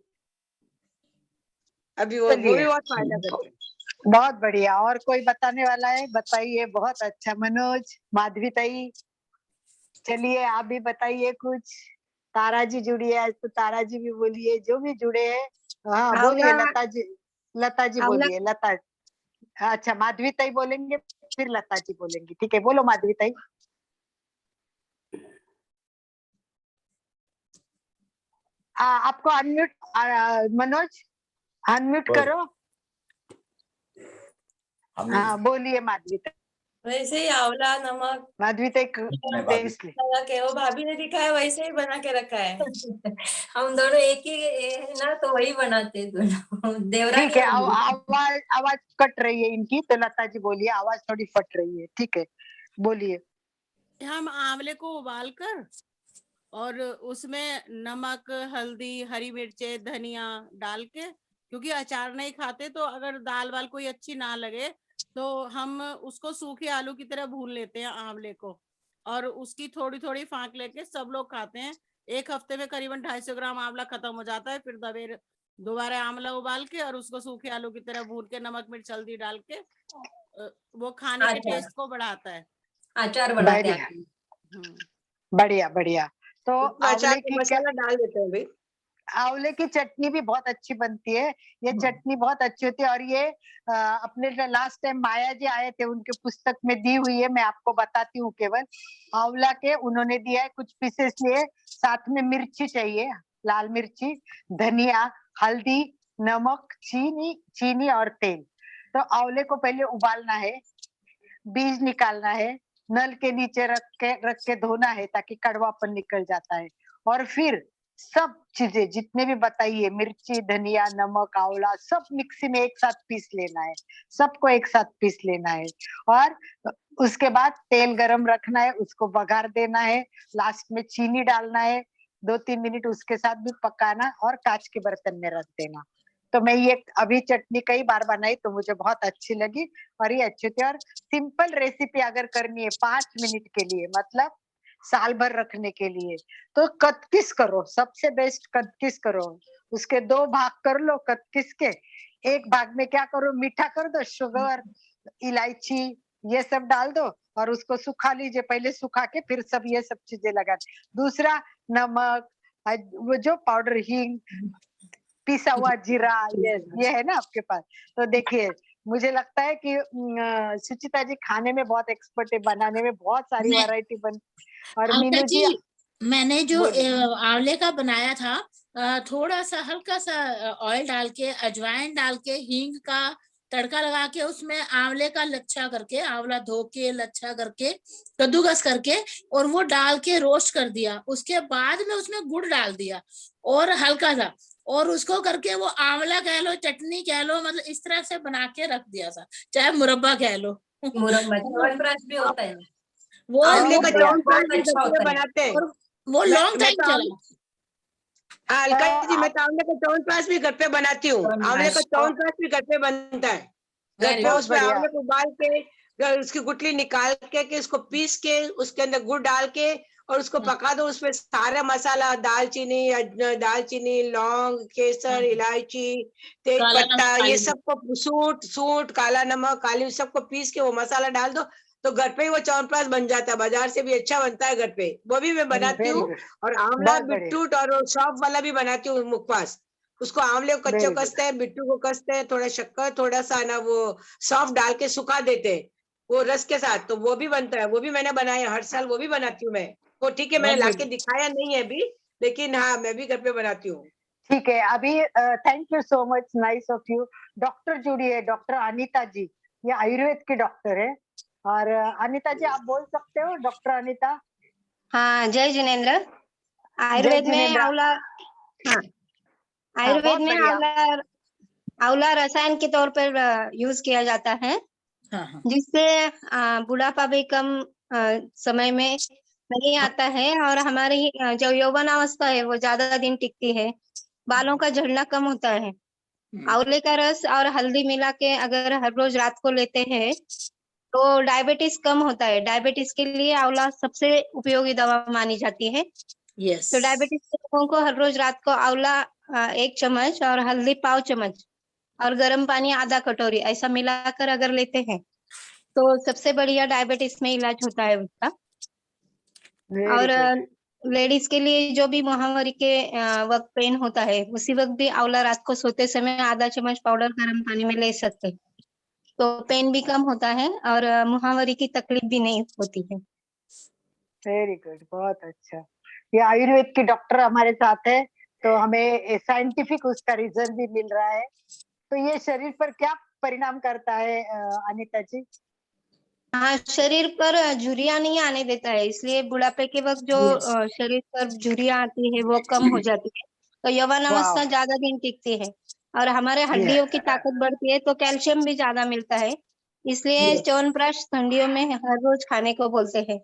अभी वो चलिए। भी बहुत फायदा करते हैं। बहुत बढ़िया। और कोई बताने वाला है? बताइए। बहुत अच्छा मनोज, माधवीताई, चलिए आप भी बताइए कुछ। तारा जी जुड़ी है आज, तो तारा जी भी बोलिए, जो भी जुड़े हैं। हाँ बोलिए आंवला- लता जी। लता जी आंवला- बोलिए। लता, अच्छा माधवीताई बोलेंगे, फिर लता जी बोलेंगी। ठीक है, बोलो माधवीताई। आपको अनम्यूट, मनोज अनम्यूट करो। हाँ बोलिए माधवीताई। वैसे ही आंवला नमक माधवीताई भाभी। टेस्ट ले। लगा के वो भाभी ने दिखाया वैसे ही बना के रखा है। हम दोनों एक ही है ना, तो वही बनाते हैं दोनों। देवरानी ठीक है, और मैं। आवाज आवाज कट रही है इनकी, तो लता जी बोलिए, आवाज थोड़ी फट रही है। ठीक है, बोलिए। हम आंवले को उबालकर और उसमें नमक, हल्दी, हरी मिर्चे, धनिया डाल के, क्योंकि अचार नहीं खाते, तो अगर दाल वाल कोई अच्छी ना लगे तो हम उसको सूखे आलू की तरह भून लेते हैं आंवले को, और उसकी थोड़ी थोड़ी फाँक लेके सब लोग खाते हैं। एक हफ्ते में करीबन 250 ग्राम आंवला खत्म हो जाता है। फिर दोबारा आंवला उबाल के और उसको सूखे आलू की तरह भून के नमक मिर्च हल्दी डाल के वो खाने के अच्छा। टेस्ट को बढ़ाता है। अचार बनाते बढ़िया हैं। बढ़िया बढ़िया। तो उसमें अचार आंवले का की मसाला डाल देते हैं भाई। आंवले की चटनी भी बहुत अच्छी बनती है। ये चटनी बहुत अच्छी होती है। और ये अपने लास्ट टाइम माया जी आए थे, उनके पुस्तक में दी हुई है, मैं आपको बताती हूँ। केवल आंवला के उन्होंने दिया है, कुछ पीसेस लिए, साथ में मिर्ची चाहिए, लाल मिर्ची, धनिया, हल्दी, नमक, चीनी और तेल। तो आंवले को पहले उबालना है, बीज निकालना है, नल के नीचे रख के धोना है, ताकि कड़वापन निकल जाता है। और फिर सब चीजें जितने भी बताइए, मिर्ची, धनिया, नमक, आंवला, सब मिक्सी में एक साथ पीस लेना है। सबको एक साथ पीस लेना है। और उसके बाद तेल गरम रखना है, उसको बघार देना है, लास्ट में चीनी डालना है, 2-3 मिनट उसके साथ भी पकाना, और कांच के बर्तन में रख देना। तो मैं ये अभी चटनी कई बार बनाई, तो मुझे बहुत अच्छी लगी, और ये अच्छी थी। और सिंपल रेसिपी अगर करनी है 5 मिनट के लिए, मतलब साल भर रखने के लिए, तो कतकिस करो, सबसे बेस्ट कतकिस करो। उसके 2 भाग कर लो कतकिस के। एक भाग में क्या करो, मीठा कर दो, शुगर, इलायची, ये सब डाल दो, और उसको सुखा लीजिए। पहले सुखा के फिर सब ये सब चीजें लगा। दूसरा, नमक, वो जो पाउडर, हींग, पिसा हुआ जीरा, ये है ना आपके पास। तो देखिए, मुझे लगता है कि सुचिता जी खाने में बहुत एक्सपर्ट है, बनाने में बहुत सारी मैं- वैरायटी बन। और अलका मीनू जी, जी, मैंने जो बोलिए। आंवले का बनाया था, थोड़ा सा हल्का सा ऑयल डाल के, अजवाइन डाल के, हींग का तड़का लगा के, उसमें आंवले का लच्छा करके, आंवला धो के लच्छा करके, कद्दूकस करके, और वो डाल के रोस्ट कर दिया। उसके बाद में उसमें गुड़ डाल दिया और हल्का सा, और उसको करके वो आंवला कह लो, चटनी कह लो, मतलब इस तरह से बना के रख दिया था, चाहे मुरब्बा कह लो। मुरब्बा च्यवनप्राश भी होता है। वो आंवले का बढ़िया। च्यवनप्राश भी अच्छा घर पे होता है। बनाते हैं। और वो मैं लॉन्ग मैं टाइम तो चला। अलका जी, मैं आप तो आंवले का च्यवनप्राश भी घर पे बनाती हूँ। आंवले का च्यवनप्राश भी घर पे बनता है। घर Very पे good. उसमें बढ़िया। आंवले को उबाल के, उसकी गुठली निकाल के उसको पीस के, उसके अंदर गुड़ डाल के और उसको पका दो। उसमें सारा मसाला, दालचीनी, लौंग, केसर, इलायची, तेज काला पत्ता, नमक, ये काली सबको सूट, काला नमक, काली, सबको पीस के वो मसाला डाल दो, तो घर पे ही वो च्यवनप्राश बन जाता है। बाजार से भी अच्छा बनता है घर पे, वो भी मैं बनाती वेरी हूँ। गुड, और आंवला, बहुत बढ़िया, बीटरूट और सौंफ वाला भी बनाती हूँ मुखवास। उसको आंवले को कच्चे वेरी गुड। कसते हैं, बिट्टू को कसते हैं, थोड़ा शक्कर, थोड़ा सा ना वो सौंफ डाल के सुखा देते हैं वो रस के साथ, तो वो भी बनता है। वो भी मैंने बनाया, हर साल वो भी बनाती हूँ मैं। वो ठीक है, मैंने बहुत लाके बढ़िया। दिखाया नहीं है अभी, लेकिन हाँ, मैं भी घर पे बनाती हूँ। ठीक है, अभी thank you so much, nice of you. Doctor जुड़ी है, डॉक्टर अनीता जी, ये आयुर्वेद की डॉक्टर है। और अनीता जी, आप बोल सकते हो, डॉक्टर अनीता। हाँ, जय जिनेन्द्र। आयुर्वेद में जिनेन्द्र। आंवला, हाँ, हाँ, आयुर्वेद बहुत में बढ़िया। आंवला रसायन के तौर पर यूज किया जाता है, हाँ हाँ जिससे बुढ़ापा भी कम समय में नहीं आता है, और हमारी जो यौवन अवस्था है वो ज्यादा दिन टिकती है। बालों का झड़ना कम होता है। आंवले का रस और हल्दी मिला के अगर हर रोज रात को लेते हैं तो डायबिटीज कम होता है। डायबिटीज के लिए आंवला सबसे उपयोगी दवा मानी जाती है। यस तो डायबिटीज के लोगों को हर रोज रात को आंवला 1 चम्मच और हल्दी 1 चम्मच और गर्म पानी आधा कटोरी ऐसा मिलाकर अगर लेते हैं तो सबसे बढ़िया डायबिटीज में इलाज होता है उसका। और लेडीज के लिए जो भी महावारी के वक्त पेन होता है उसी वक्त भी आंवला रात को सोते समय आधा चम्मच पाउडर गर्म पानी में ले सकते हैं, तो पेन भी कम होता है और महावारी की तकलीफ भी नहीं होती है। वेरी गुड, बहुत अच्छा। ये आयुर्वेद के डॉक्टर हमारे साथ है तो हमें साइंटिफिक उसका रिजल्ट भी मिल रहा है। तो ये शरीर पर क्या परिणाम करता है अनीता जी? हाँ, शरीर पर झुर्रियाँ नहीं आने देता है, इसलिए बुढ़ापे के वक्त जो शरीर पर झुर्रियाँ आती है वो कम हो जाती है, तो यौवन अवस्था ज्यादा दिन टिकती है और हमारे हड्डियों की ताकत बढ़ती है, तो कैल्शियम भी ज्यादा मिलता है। इसलिए च्यवनप्राश ठंडियों में हर रोज खाने को बोलते हैं।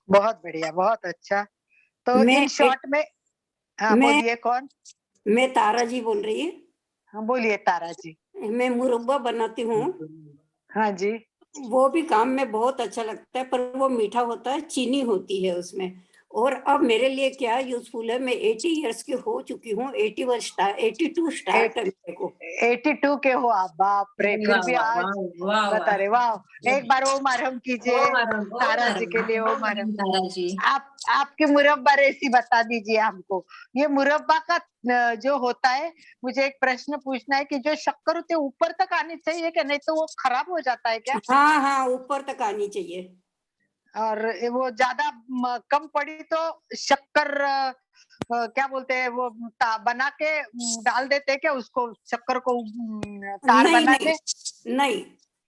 बहुत बढ़िया, बहुत अच्छा। तो इन शॉर्ट में हाँ बोलिए, कौन? मैं तारा जी बोल रही है। हाँ बोलिए तारा जी। मैं मुरब्बा बनाती हूँ। हाँ जी। वो भी काम में बहुत अच्छा लगता है, पर वो मीठा होता है, चीनी होती है उसमें। और अब मेरे लिए क्या यूजफुल है, मैं 80 इयर्स की हो चुकी हूँ। 82 स्टार्ट है मेरे को। 82 के हो आप? बाप रे, फिर भी आज बता रहे। वाह, एक बार ओम आरम कीजिए तारा जी के लिए। ओम आरम तारा जी। आपकी मुरब्बा रेसिपी बता दीजिए हमको। ये मुरब्बा का जो होता है, मुझे एक प्रश्न पूछना है कि जो शक्कर होती है ऊपर तक आनी चाहिए क्या, नहीं तो वो खराब हो जाता है क्या? हाँ हाँ, ऊपर तक आनी चाहिए। और वो ज्यादा कम पड़ी तो शक्कर क्या बोलते हैं वो बना के डाल देते हैं क्या उसको, शक्कर को तार नहीं बना नहीं के? नहीं,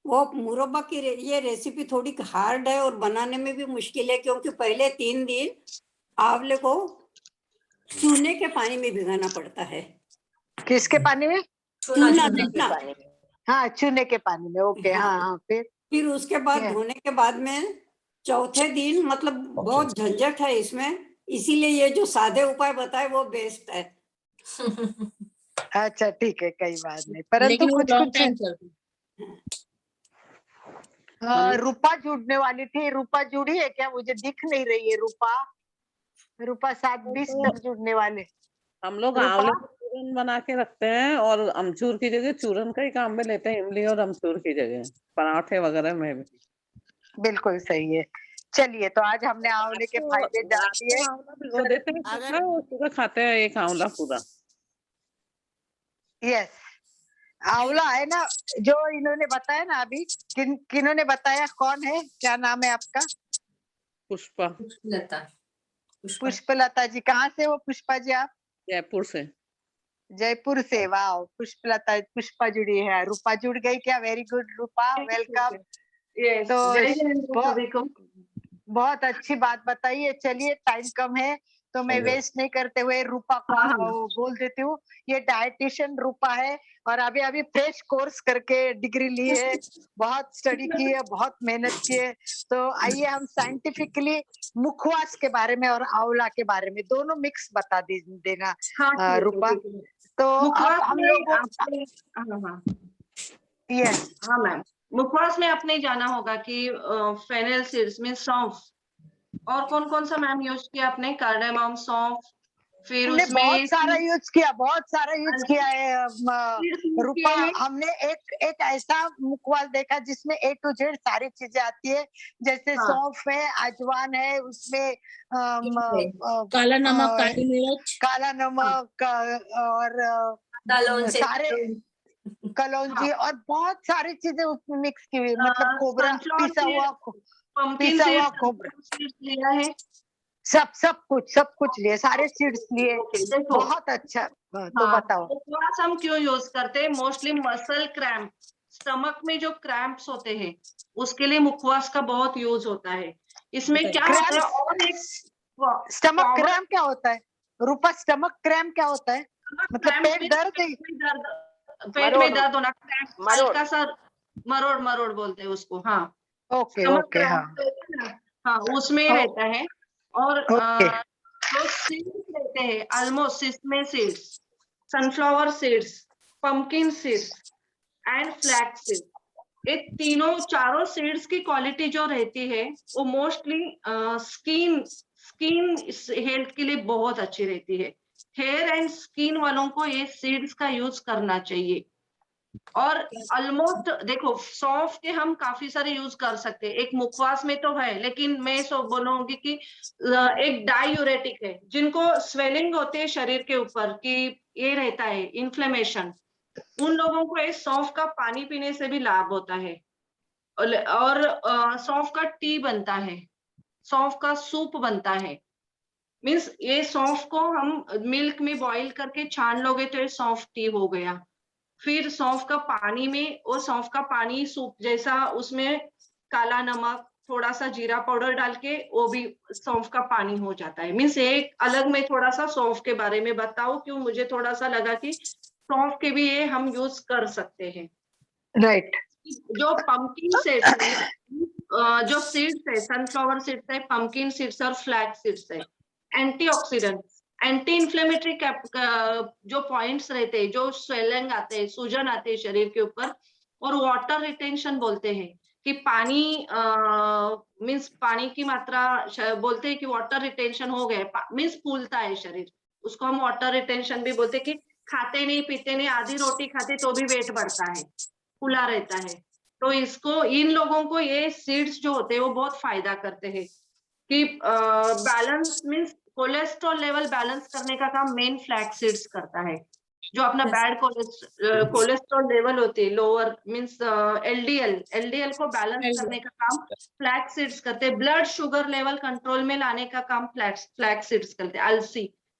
वो मुरब्बा की ये रेसिपी थोड़ी हार्ड है और बनाने में भी मुश्किल है, क्योंकि पहले 3 दिन आंवले को चूने के पानी में भिगाना पड़ता है। किसके पानी में? चूना। हाँ, चूने के पानी में। ओके। हाँ हाँ, फिर उसके बाद धोने के बाद में चौथे दिन, मतलब बहुत झंझट है इसमें, इसीलिए ये जो सादे उपाय बताए वो बेस्ट है। अच्छा ठीक है, कई बात नहीं, परंतु लेकिन वो कुछ लॉन्ग कुछ टाइम चलती है। रूपा जुड़ने वाली थी। रूपा जुड़ी है क्या? मुझे दिख नहीं रही है रूपा 7:20 तक जुड़ने वाले। हम लोग रूपा? आंवले का चूरन बना के रखते हैं और अमचूर की जगह चूरन का ही काम में लेते हैं, इमली और अमचूर की जगह पराठे वगैरह में भी। बिल्कुल सही है। चलिए, तो आज हमने आंवले के फायदे जान लिए। आंवला भिगो देते हैं पूरा, और पूरा खाते हैं एक आंवला पूरा। यस, आंवला है ना जो इन्होंने बताया ना अभी, किन्होंने बताया? कौन है, क्या नाम है आपका? पुष्पा। पुष्पलता जी। कहाँ से हो पुष्पा जी आप? जयपुर से। जयपुर से। वाह, पुष्पलता पुष्पा जुड़ी है। रूपा जुड़ गई क्या? वेरी गुड रूपा, वेलकम। तो बहुत अच्छी बात बताइए। चलिए, टाइम कम है तो मैं वेस्ट नहीं करते हुए रूपा को बोल देती हूँ। ये डायटिशियन रूपा है और अभी अभी फ्रेश कोर्स करके डिग्री ली है, बहुत स्टडी की है, बहुत मेहनत की है। तो आइए हम साइंटिफिकली मुखवास के बारे में और आंवला के बारे में दोनों मिक्स बता देना रूपा। तो अब हम लोग यस। हाँ मैम, मुखवास में आपने जाना होगा कि फेनेल सीड्स में सौंफ, और कौन कौन सा मैम यूज किया आपने? कार्डेमम, सौंफ, फिर हमने उसमें बहुत सारा यूज किया है रूपा। हमने एक ऐसा मुखवास देखा जिसमें A to Z सारी चीजें आती है, जैसे सौंफ है, अजवान है, उसमें काला नमक, काली मिर्च, काला नमक और सारे कलौंजी और बहुत सारी चीजें उसमें मिक्स की हुई, मतलब कोबरा, पिसा हुआ कोबरा लिया है। सब कुछ लिए, सारे सीड्स लिए। बहुत अच्छा। तो बताओ मुखवास हम क्यों यूज करते हैं? मोस्टली मसल क्रैम्प, स्टमक में जो क्रैम्प्स होते हैं उसके लिए मुखवास का बहुत यूज होता है। इसमें क्या होता है? और एक स्टमक क्रैम्प क्या होता है रूपा? स्टमक क्रैम्प क्या होता है? मतलब पेट में दर्द होना, हल्का सा मरोड़ बोलते हैं उसको। हाँ, ओके ओके। हाँ हाँ, उसमें रहता है। और जो लेते हैं almost sesame seeds, sunflower seeds, pumpkin seeds and flax seeds, ये तीनों चारों सीड्स की क्वालिटी जो रहती है वो मोस्टली स्किन हेल्थ के लिए बहुत अच्छी रहती है। हेयर एंड स्किन वालों को ये सीड्स का यूज करना चाहिए। और ऑलमोस्ट देखो सौंफ के हम काफी सारे यूज कर सकते हैं, एक मुखवास में तो है, लेकिन मैं बोलूंगी कि एक डायूरेटिक है, जिनको स्वेलिंग होती है शरीर के ऊपर कि ये रहता है इन्फ्लेमेशन, उन लोगों को इस सौंफ का पानी पीने से भी लाभ होता है। और सौंफ का टी बनता है, सौंफ का सूप बनता है। मीन्स ये सौंफ को हम मिल्क में बॉईल करके छान लोगे तो ये सौंफ टी हो गया। फिर सौंफ का पानी में, वो सौंफ का पानी सूप जैसा, उसमें काला नमक, थोड़ा सा जीरा पाउडर डाल के वो भी सौंफ का पानी हो जाता है। मीन्स एक अलग में थोड़ा सा सौंफ के बारे में बताओ, क्यों मुझे थोड़ा सा लगा कि सौंफ के भी ये हम यूज कर सकते हैं। राइट। जो पंपकिन सीड्स है, जो सीड्स है, सनफ्लावर सीड्स है, पंपकिन सीड्स और फ्लैक्स सीड्स है, एंटीऑक्सीडेंट्स, एंटी इन्फ्लेमेटरी जो पॉइंट्स रहते हैं, जो स्वेलिंग आते हैं, सूजन आते हैं शरीर के ऊपर, और वाटर रिटेंशन बोलते हैं कि पानी मीन्स पानी की मात्रा, बोलते हैं कि वाटर रिटेंशन हो गए, मीन्स फूलता है शरीर, उसको हम वाटर रिटेंशन भी बोलते हैं कि खाते नहीं पीते नहीं, आधी रोटी खाते तो भी वेट बढ़ता है, फूला रहता है। तो इसको, इन लोगों को ये सीड्स जो होते हैं वो बहुत फायदा करते हैं कि balance means cholesterol level balance करने का काम मेन फ्लैक्स सीड्स करता है। जो अपना बैड कोलेस्ट्रॉल लेवल होती है, लोअर मीन्स एलडीएल को बैलेंस करने का काम फ्लैक्स सीड्स करते हैं। ब्लड शुगर लेवल कंट्रोल में लाने का काम फ्लैक्स सीड्स करते हैं।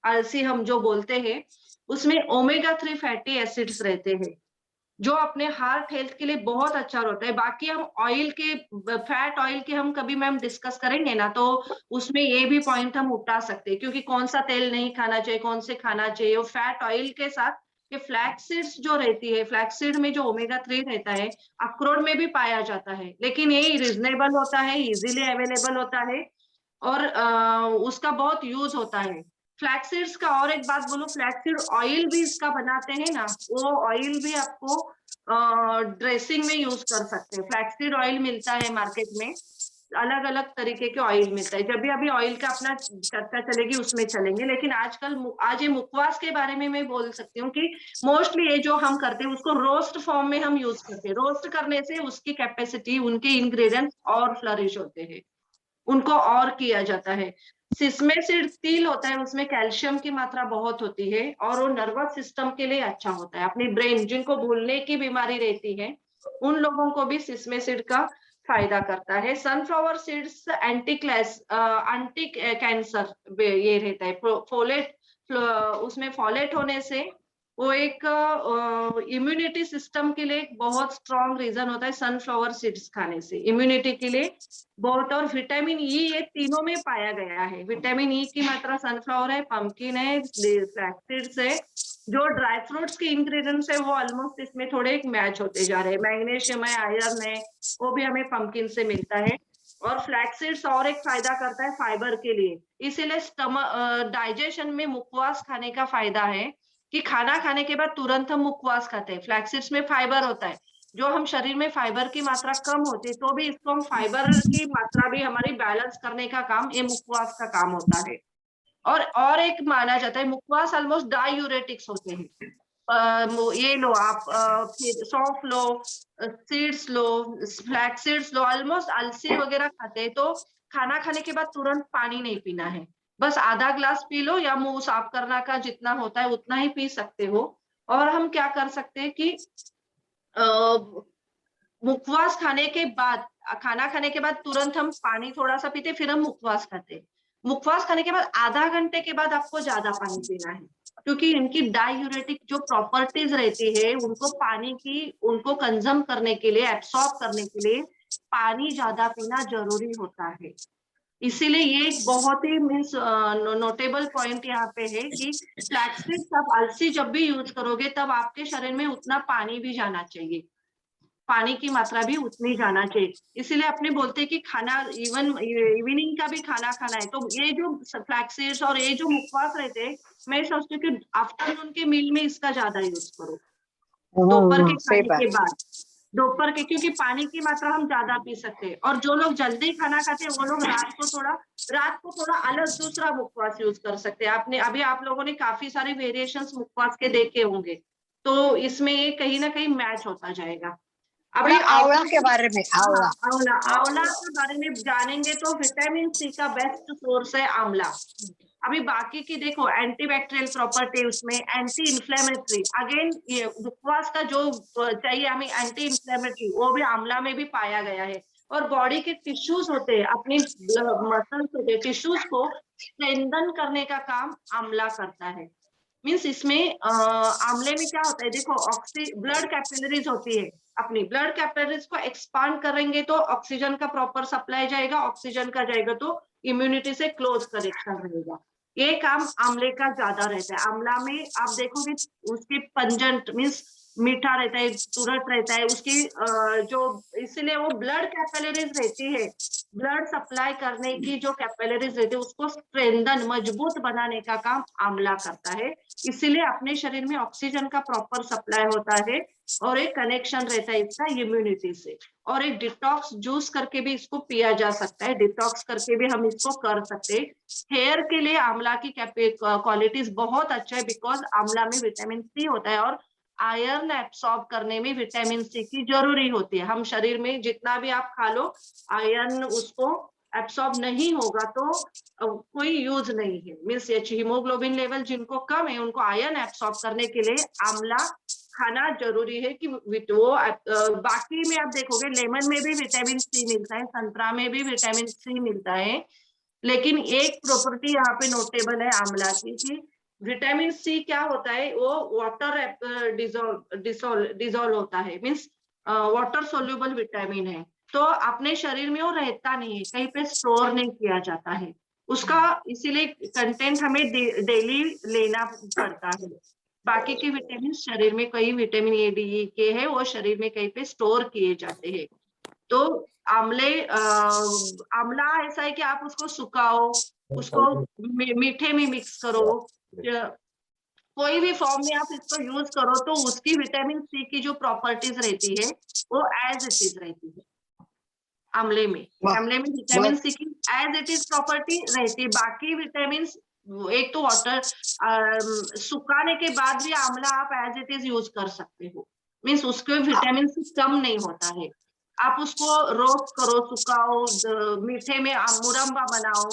अलसी हम जो बोलते हैं, उसमें ओमेगा 3 फैटी एसिड्स रहते हैं, जो अपने हार्ट हेल्थ के लिए बहुत अच्छा होता है। बाकी हम ऑयल के, फैट ऑयल के हम कभी मैम डिस्कस करेंगे ना, तो उसमें ये भी पॉइंट हम उठा सकते हैं, क्योंकि कौन सा तेल नहीं खाना चाहिए, कौन से खाना चाहिए। और फैट ऑयल के साथ ये फ्लैक्स सीड्स जो रहती है, फ्लैक्स सीड में जो ओमेगा 3 रहता है, अखरोट में भी पाया जाता है, लेकिन ये रिजनेबल होता है, इजीली अवेलेबल होता है, और उसका बहुत यूज होता है। फ्लैक्स सीड्स का और एक बात बोलो, फ्लैक्स सीड ऑयल भी इसका बनाते हैं ना, वो ऑयल भी आपको ड्रेसिंग में यूज कर सकते हैं। फ्लैक्स सीड ऑयल मिलता है मार्केट में, अलग अलग तरीके के ऑयल मिलता है। जब भी अभी ऑयल का अपना चर्चा चलेगी उसमें चलेंगे, लेकिन आज ये मुखवास के बारे में मैं बोल सकती हूँ कि मोस्टली ये जो हम करते हैं उसको रोस्ट फॉर्म में हम यूज करते हैं। रोस्ट करने से उसकी कैपेसिटी, उनके इंग्रेडिएंट्स और फ्लरिश होते हैं, उनको और किया जाता है। सिसमे सीड तिल होता है, उसमें कैल्शियम की मात्रा बहुत होती है और वो नर्वस सिस्टम के लिए अच्छा होता है। अपनी ब्रेन, जिनको भूलने की बीमारी रहती है, उन लोगों को भी सिसमे सीड का फायदा करता है। सनफ्लावर सीड्स एंटी कैंसर ये रहता है। फोलेट, उसमें फोलेट होने से वो एक इम्यूनिटी सिस्टम के लिए एक बहुत स्ट्रॉन्ग रीजन होता है। सनफ्लावर सीड्स खाने से इम्यूनिटी के लिए बहुत, और विटामिन ई ये तीनों में पाया गया है। विटामिन ई की मात्रा सनफ्लावर है, पंपकिन है, फ्लैक्स सीड्स है। जो ड्राई फ्रूट्स के इंग्रेडिएंट्स है वो ऑलमोस्ट इसमें थोड़े एक मैच होते जा रहे हैं। मैग्नीशियम है, आयरन है, वो भी हमें पंपकिन से मिलता है। और फ्लैक्स सीड्स और एक फायदा करता है फाइबर के लिए, इसीलिए डाइजेशन में मुखवास खाने का फायदा है कि खाना खाने के बाद तुरंत हम मुखवास खाते हैं। फ्लैक्स सीड्स में फाइबर होता है, जो हम शरीर में फाइबर की मात्रा कम होती है तो भी इसको हम फाइबर की मात्रा भी हमारी बैलेंस करने का काम ये मुखवास का काम होता है। और एक माना जाता है, मुखवास ऑलमोस्ट डायूरेटिक्स होते हैं। ये लो आप, सौंफ लो, सीड्स लो, फ्लैक्स सीड्स लो, ऑलमोस्ट अलसी वगैरह खाते हैं तो खाना खाने के बाद तुरंत पानी नहीं पीना है, बस आधा ग्लास पी लो, या मुंह साफ करना का जितना होता है उतना ही पी सकते हो। और हम क्या कर सकते हैं कि मुखवास खाने के बाद, खाना खाने के बाद तुरंत हम पानी थोड़ा सा पीते, फिर हम मुखवास खाते। मुखवास खाने के बाद आधा घंटे के बाद आपको ज्यादा पानी पीना है, क्योंकि इनकी डायूरेटिक जो प्रॉपर्टीज रहती है, उनको पानी की, उनको कंज्यूम करने के लिए, एब्सॉर्ब करने के लिए पानी ज्यादा पीना जरूरी होता है। इसीलिए ये एक बहुत ही मीन्स नोटेबल पॉइंट यहाँ पे है कि फ्लैक्स सीड्स आप अलसी जब भी यूज करोगे तब आपके शरीर में उतना पानी भी जाना चाहिए। पानी की मात्रा भी उतनी जाना चाहिए। इसीलिए अपने बोलते हैं कि खाना इवनिंग का भी खाना खाना है। तो ये जो फ्लैक्स सीड्स और ये जो मुखवास रहते हैं, मैं सोचती हूँ कि आफ्टरनून के मील में इसका ज्यादा यूज करो, दोपहर के सही खाने बात के बाद, दोपहर के, क्योंकि पानी की मात्रा हम ज्यादा पी सकते हैं। और जो लोग जल्दी खाना खाते हैं वो लोग रात को थोड़ा अलग दूसरा मुखवास यूज कर सकते हैं। आपने अभी आप लोगों ने काफी सारे वेरिएशंस मुखवास के देखे होंगे, तो इसमें ये कहीं ना कहीं मैच होता जाएगा। अभी थोड़ा आंवला के बारे में, आंवला आंवला के बारे में जानेंगे तो विटामिन सी का बेस्ट सोर्स है आंवला। अभी बाकी की देखो, एंटीबैक्टीरियल प्रॉपर्टी उसमें, एंटी इन्फ्लेमेटरी, अगेन ये मुखवास का जो चाहिए हमें एंटी इन्फ्लेमेटरी, वो भी आंवला में भी पाया गया है। और बॉडी के टिश्यूज होते हैं, अपनी मसल्स होते हैं, टिश्यूज को स्ट्रेंथन करने का काम आंवला करता है। मीन्स इसमें आंवले में क्या होता है, देखो ब्लड कैपिलरीज होती है, अपनी ब्लड कैपिलरीज को एक्सपांड करेंगे तो ऑक्सीजन का प्रॉपर सप्लाई जाएगा, ऑक्सीजन का जाएगा तो इम्यूनिटी से क्लोज कनेक्शन रहेगा। ये काम आंवले का ज्यादा रहता है। आंवला में आप देखोगे उसके पंजेंट मीन्स मीठा रहता है, तुरंत रहता है उसकी जो, इसलिए वो ब्लड कैपिलरीज रहती है, ब्लड सप्लाई करने की जो कैपिलरीज रहती है उसको स्ट्रेंथन, मजबूत बनाने का काम आंवला करता है। इसीलिए अपने शरीर में ऑक्सीजन का प्रॉपर सप्लाई होता है और एक कनेक्शन रहता है इसका इम्यूनिटी से। और एक डिटॉक्स जूस करके भी इसको पिया जा सकता है, डिटॉक्स करके भी हम इसको कर सकते हैं। हेयर के लिए आंवला की क्वालिटीज बहुत अच्छा है, बिकॉज आंवला में विटामिन सी होता है और आयरन एब्सॉर्ब करने में विटामिन सी की जरूरी होती है। हम शरीर में जितना भी आप खा लो, आयरन उसको एब्सॉर्ब नहीं होगा तो कोई यूज नहीं है। मीन्स हीमोग्लोबिन लेवल जिनको कम है उनको आयरन एब्सॉर्ब करने के लिए आंवला खाना जरूरी है कि वो बाकी में आप देखोगे लेमन में भी विटामिन सी मिलता है, संतरा में भी विटामिन सी मिलता है, लेकिन एक प्रॉपर्टी यहाँ पे नोटेबल है आंवला की कि विटामिन सी क्या होता है, वो वाटर डिसॉल्व होता है, मीन्स वाटर सोल्यूबल विटामिन है। तो अपने शरीर में वो रहता नहीं है, कहीं पे स्टोर नहीं किया जाता है उसका, इसीलिए कंटेंट हमें डेली लेना पड़ता है। बाकी के विटामिन शरीर में, कई विटामिन ए डी के है वो शरीर में कहीं पे स्टोर किए जाते हैं। तो आंवला ऐसा है कि आप उसको सुखाओ, उसको मीठे में मिक्स करो, कोई भी फॉर्म में आप इसको यूज करो तो उसकी विटामिन सी की जो प्रॉपर्टीज रहती है वो एज इट इज रहती है। आंवले में विटामिन सी की एज इट इज प्रॉपर्टी रहती है। बाकी विटामिन, एक तो वाटर सुखाने के बाद भी आंवला आप एज इट इज यूज कर सकते हो, मीन्स उसके विटामिन सी कम नहीं होता है। आप उसको रोस्ट करो, सुखाओ, मीठे में मुरब्बा बनाओ,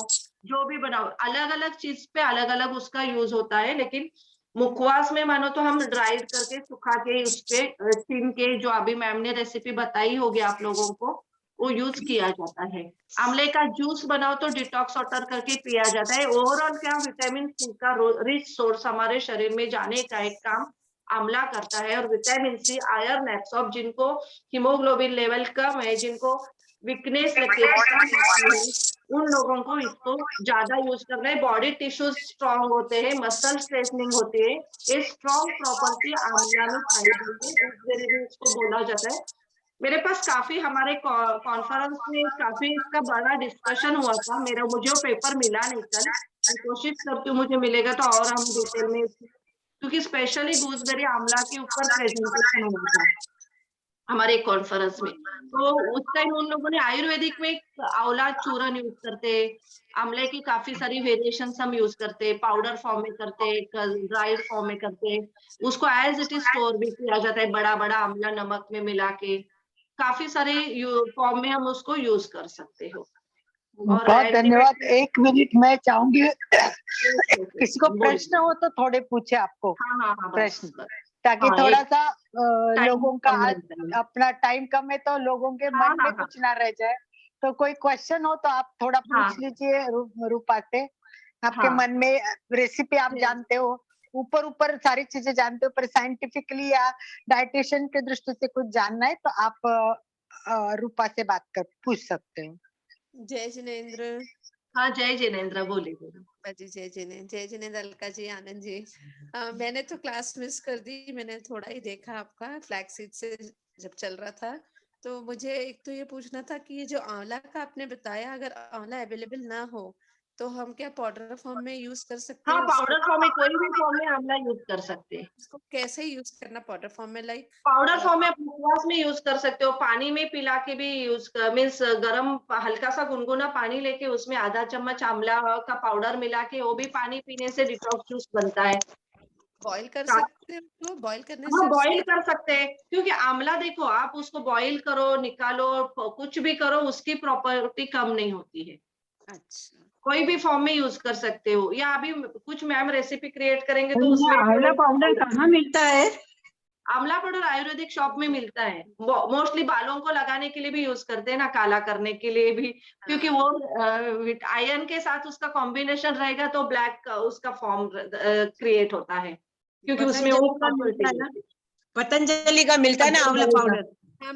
जो भी बनाओ, अलग अलग चीज पे अलग अलग उसका यूज होता है। लेकिन मुखवास में मानो तो हम ड्राइड करके सुखा के उसपे छीन के, जो अभी मैम ने रेसिपी बताई होगी आप लोगों को, वो यूज किया जाता है। आंवले का जूस बनाओ तो डिटॉक्स वाटर करके पिया जाता है। ओवरऑल क्या विटामिन सी का रिच सोर्स हमारे शरीर में जाने का एक काम आंवला करता है। और विटामिन सी आयरन एब्सॉर्ब, जिनको हीमोग्लोबिन लेवल कम है, जिनको वीकनेस लगती है, उन लोगों को इसको ज्यादा यूज करना है। बॉडी टिश्यूज स्ट्रांग होते हैं, मसल स्ट्रेटनिंग होती है, ये स्ट्रांग प्रॉपर्टी आंवला में पाई गई है, इस वजह से इसको बोला जाता है। मेरे पास काफी हमारे कॉन्फ्रेंस में काफी इसका बड़ा डिस्कशन हुआ था। मुझे वो पेपर मिला नहीं कल, मैं कोशिश करती हूँ मुझे मिलेगा तो और हम डिटेल में, क्योंकि स्पेशली गूसबेरी आंवला के ऊपर प्रेजेंटेशन हुआ था हमारे कॉन्फ्रेंस में। तो उस टाइम उन लोगों ने आयुर्वेदिक में आंवला चूरन यूज करते, आंवले की काफी सारी वेरिएशन हम यूज करते, पाउडर फॉर्म में करते, ड्राइड फॉर्म में करते, उसको एज इट इज स्टोर भी किया जाता है, बड़ा बड़ा आंवला नमक में मिला के काफी सारे फॉर्म में हम उसको यूज कर सकते हो। और बहुत धन्यवाद। 1 मिनट मैं चाहूंगी किसी को प्रश्न हो तो थोड़े पूछे आपको प्रश्न, ताकि थोड़ा सा लोगों का अपना टाइम कम है तो लोगों के मन में कुछ ना रह जाए। तो कोई क्वेश्चन हो तो आप थोड़ा पूछ लीजिए रूपा से। आपके मन में रेसिपी आप जानते हो, ऊपर सारी चीजें जानते हो, पर साइंटिफिकली या डाइटिशियन के दृष्टि से कुछ जानना है तो आप रूपा से बात कर पूछ सकते हो। जय जिनेंद्र। हाँ जय जिनेंद्र, बोलिए। जय जिनेंद्र अलका जी, आनंद जी। मैंने तो क्लास मिस कर दी, मैंने थोड़ा ही देखा आपका फ्लैक्स सीड से जब चल रहा था। तो मुझे एक तो ये पूछना था कि ये जो आंवला का आपने बताया, अगर आंवला अवेलेबल ना हो तो हम क्या पाउडर फॉर्म में यूज कर सकते हाँ, हैं उसको? पाउडर फॉर्म में कोई भी फॉर्म में आंवला यूज कर सकते हैं। उसको कैसे यूज करना पाउडर फॉर्म में, लाइक? पाउडर फॉर्म में आप मुखवास में यूज कर सकते हो, पानी में पिला के भी यूज मीन्स गरम हल्का सा गुनगुना पानी लेके उसमें आधा चम्मच आंवला का पाउडर मिला के वो भी पानी पीने से डिटॉक्स जूस बनता है। बॉईल कर का- सकते हैं उसको? बॉईल करने हाँ, से बॉईल कर सकते हैं, क्योंकि आंवला देखो आप उसको बॉईल करो, निकालो, कुछ भी करो, उसकी प्रॉपर्टी कम नहीं होती है। अच्छा, कोई भी फॉर्म में यूज कर सकते हो, या अभी कुछ मैम रेसिपी क्रिएट करेंगे तो ये उसमें आंवला पाउडर कहाँ मिलता है? आंवला पाउडर आयुर्वेदिक शॉप में मिलता है। मोस्टली बालों को लगाने के लिए भी यूज करते हैं ना, काला करने के लिए भी, क्योंकि वो आयरन के साथ उसका कॉम्बिनेशन रहेगा तो ब्लैक उसका फॉर्म क्रिएट होता है, क्योंकि उसमें वो प्रॉपर्टी पतंजलि का मिलता है ना आंवला पाउडर।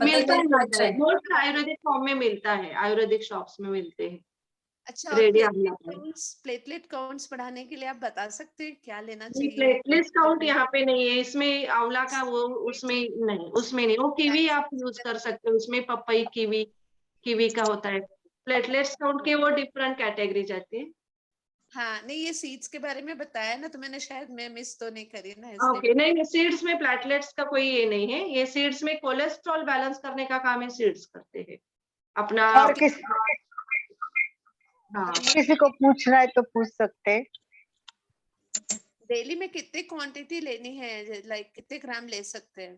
मिलता है, मोस्ट आयुर्वेदिक फॉर्म में मिलता है, आयुर्वेदिक शॉप्स में मिलते हैं। अच्छा, और रेडी आंवला प्लेटलेट काउंट्स बढ़ाने के लिए आप बता सकते हैं क्या लेना चाहिए? प्लेटलेट्स काउंट यहाँ पे नहीं है, इसमें आंवला का वो उसमें नहीं, वो कीवी आप यूज कर सकते हो, उसमें पपई कीवी का होता है। प्लेटलेट्स काउंट के वो डिफरेंट कैटेगरी जाती है। हाँ, नहीं ये सीड्स के बारे में बताया ना, तो मैंने शायद मैं मिस तो नहीं करी ना, ओके, नहीं, सीड्स में प्लेटलेट्स का कोई ये नहीं है, ये सीड्स में कोलेस्ट्रॉल बैलेंस करने का काम है, सीड्स करते हैं अपना। और किसी को पूछना है तो पूछ सकते हैं। डेली में कितनी क्वांटिटी लेनी है, लाइक कितने ग्राम ले सकते हैं?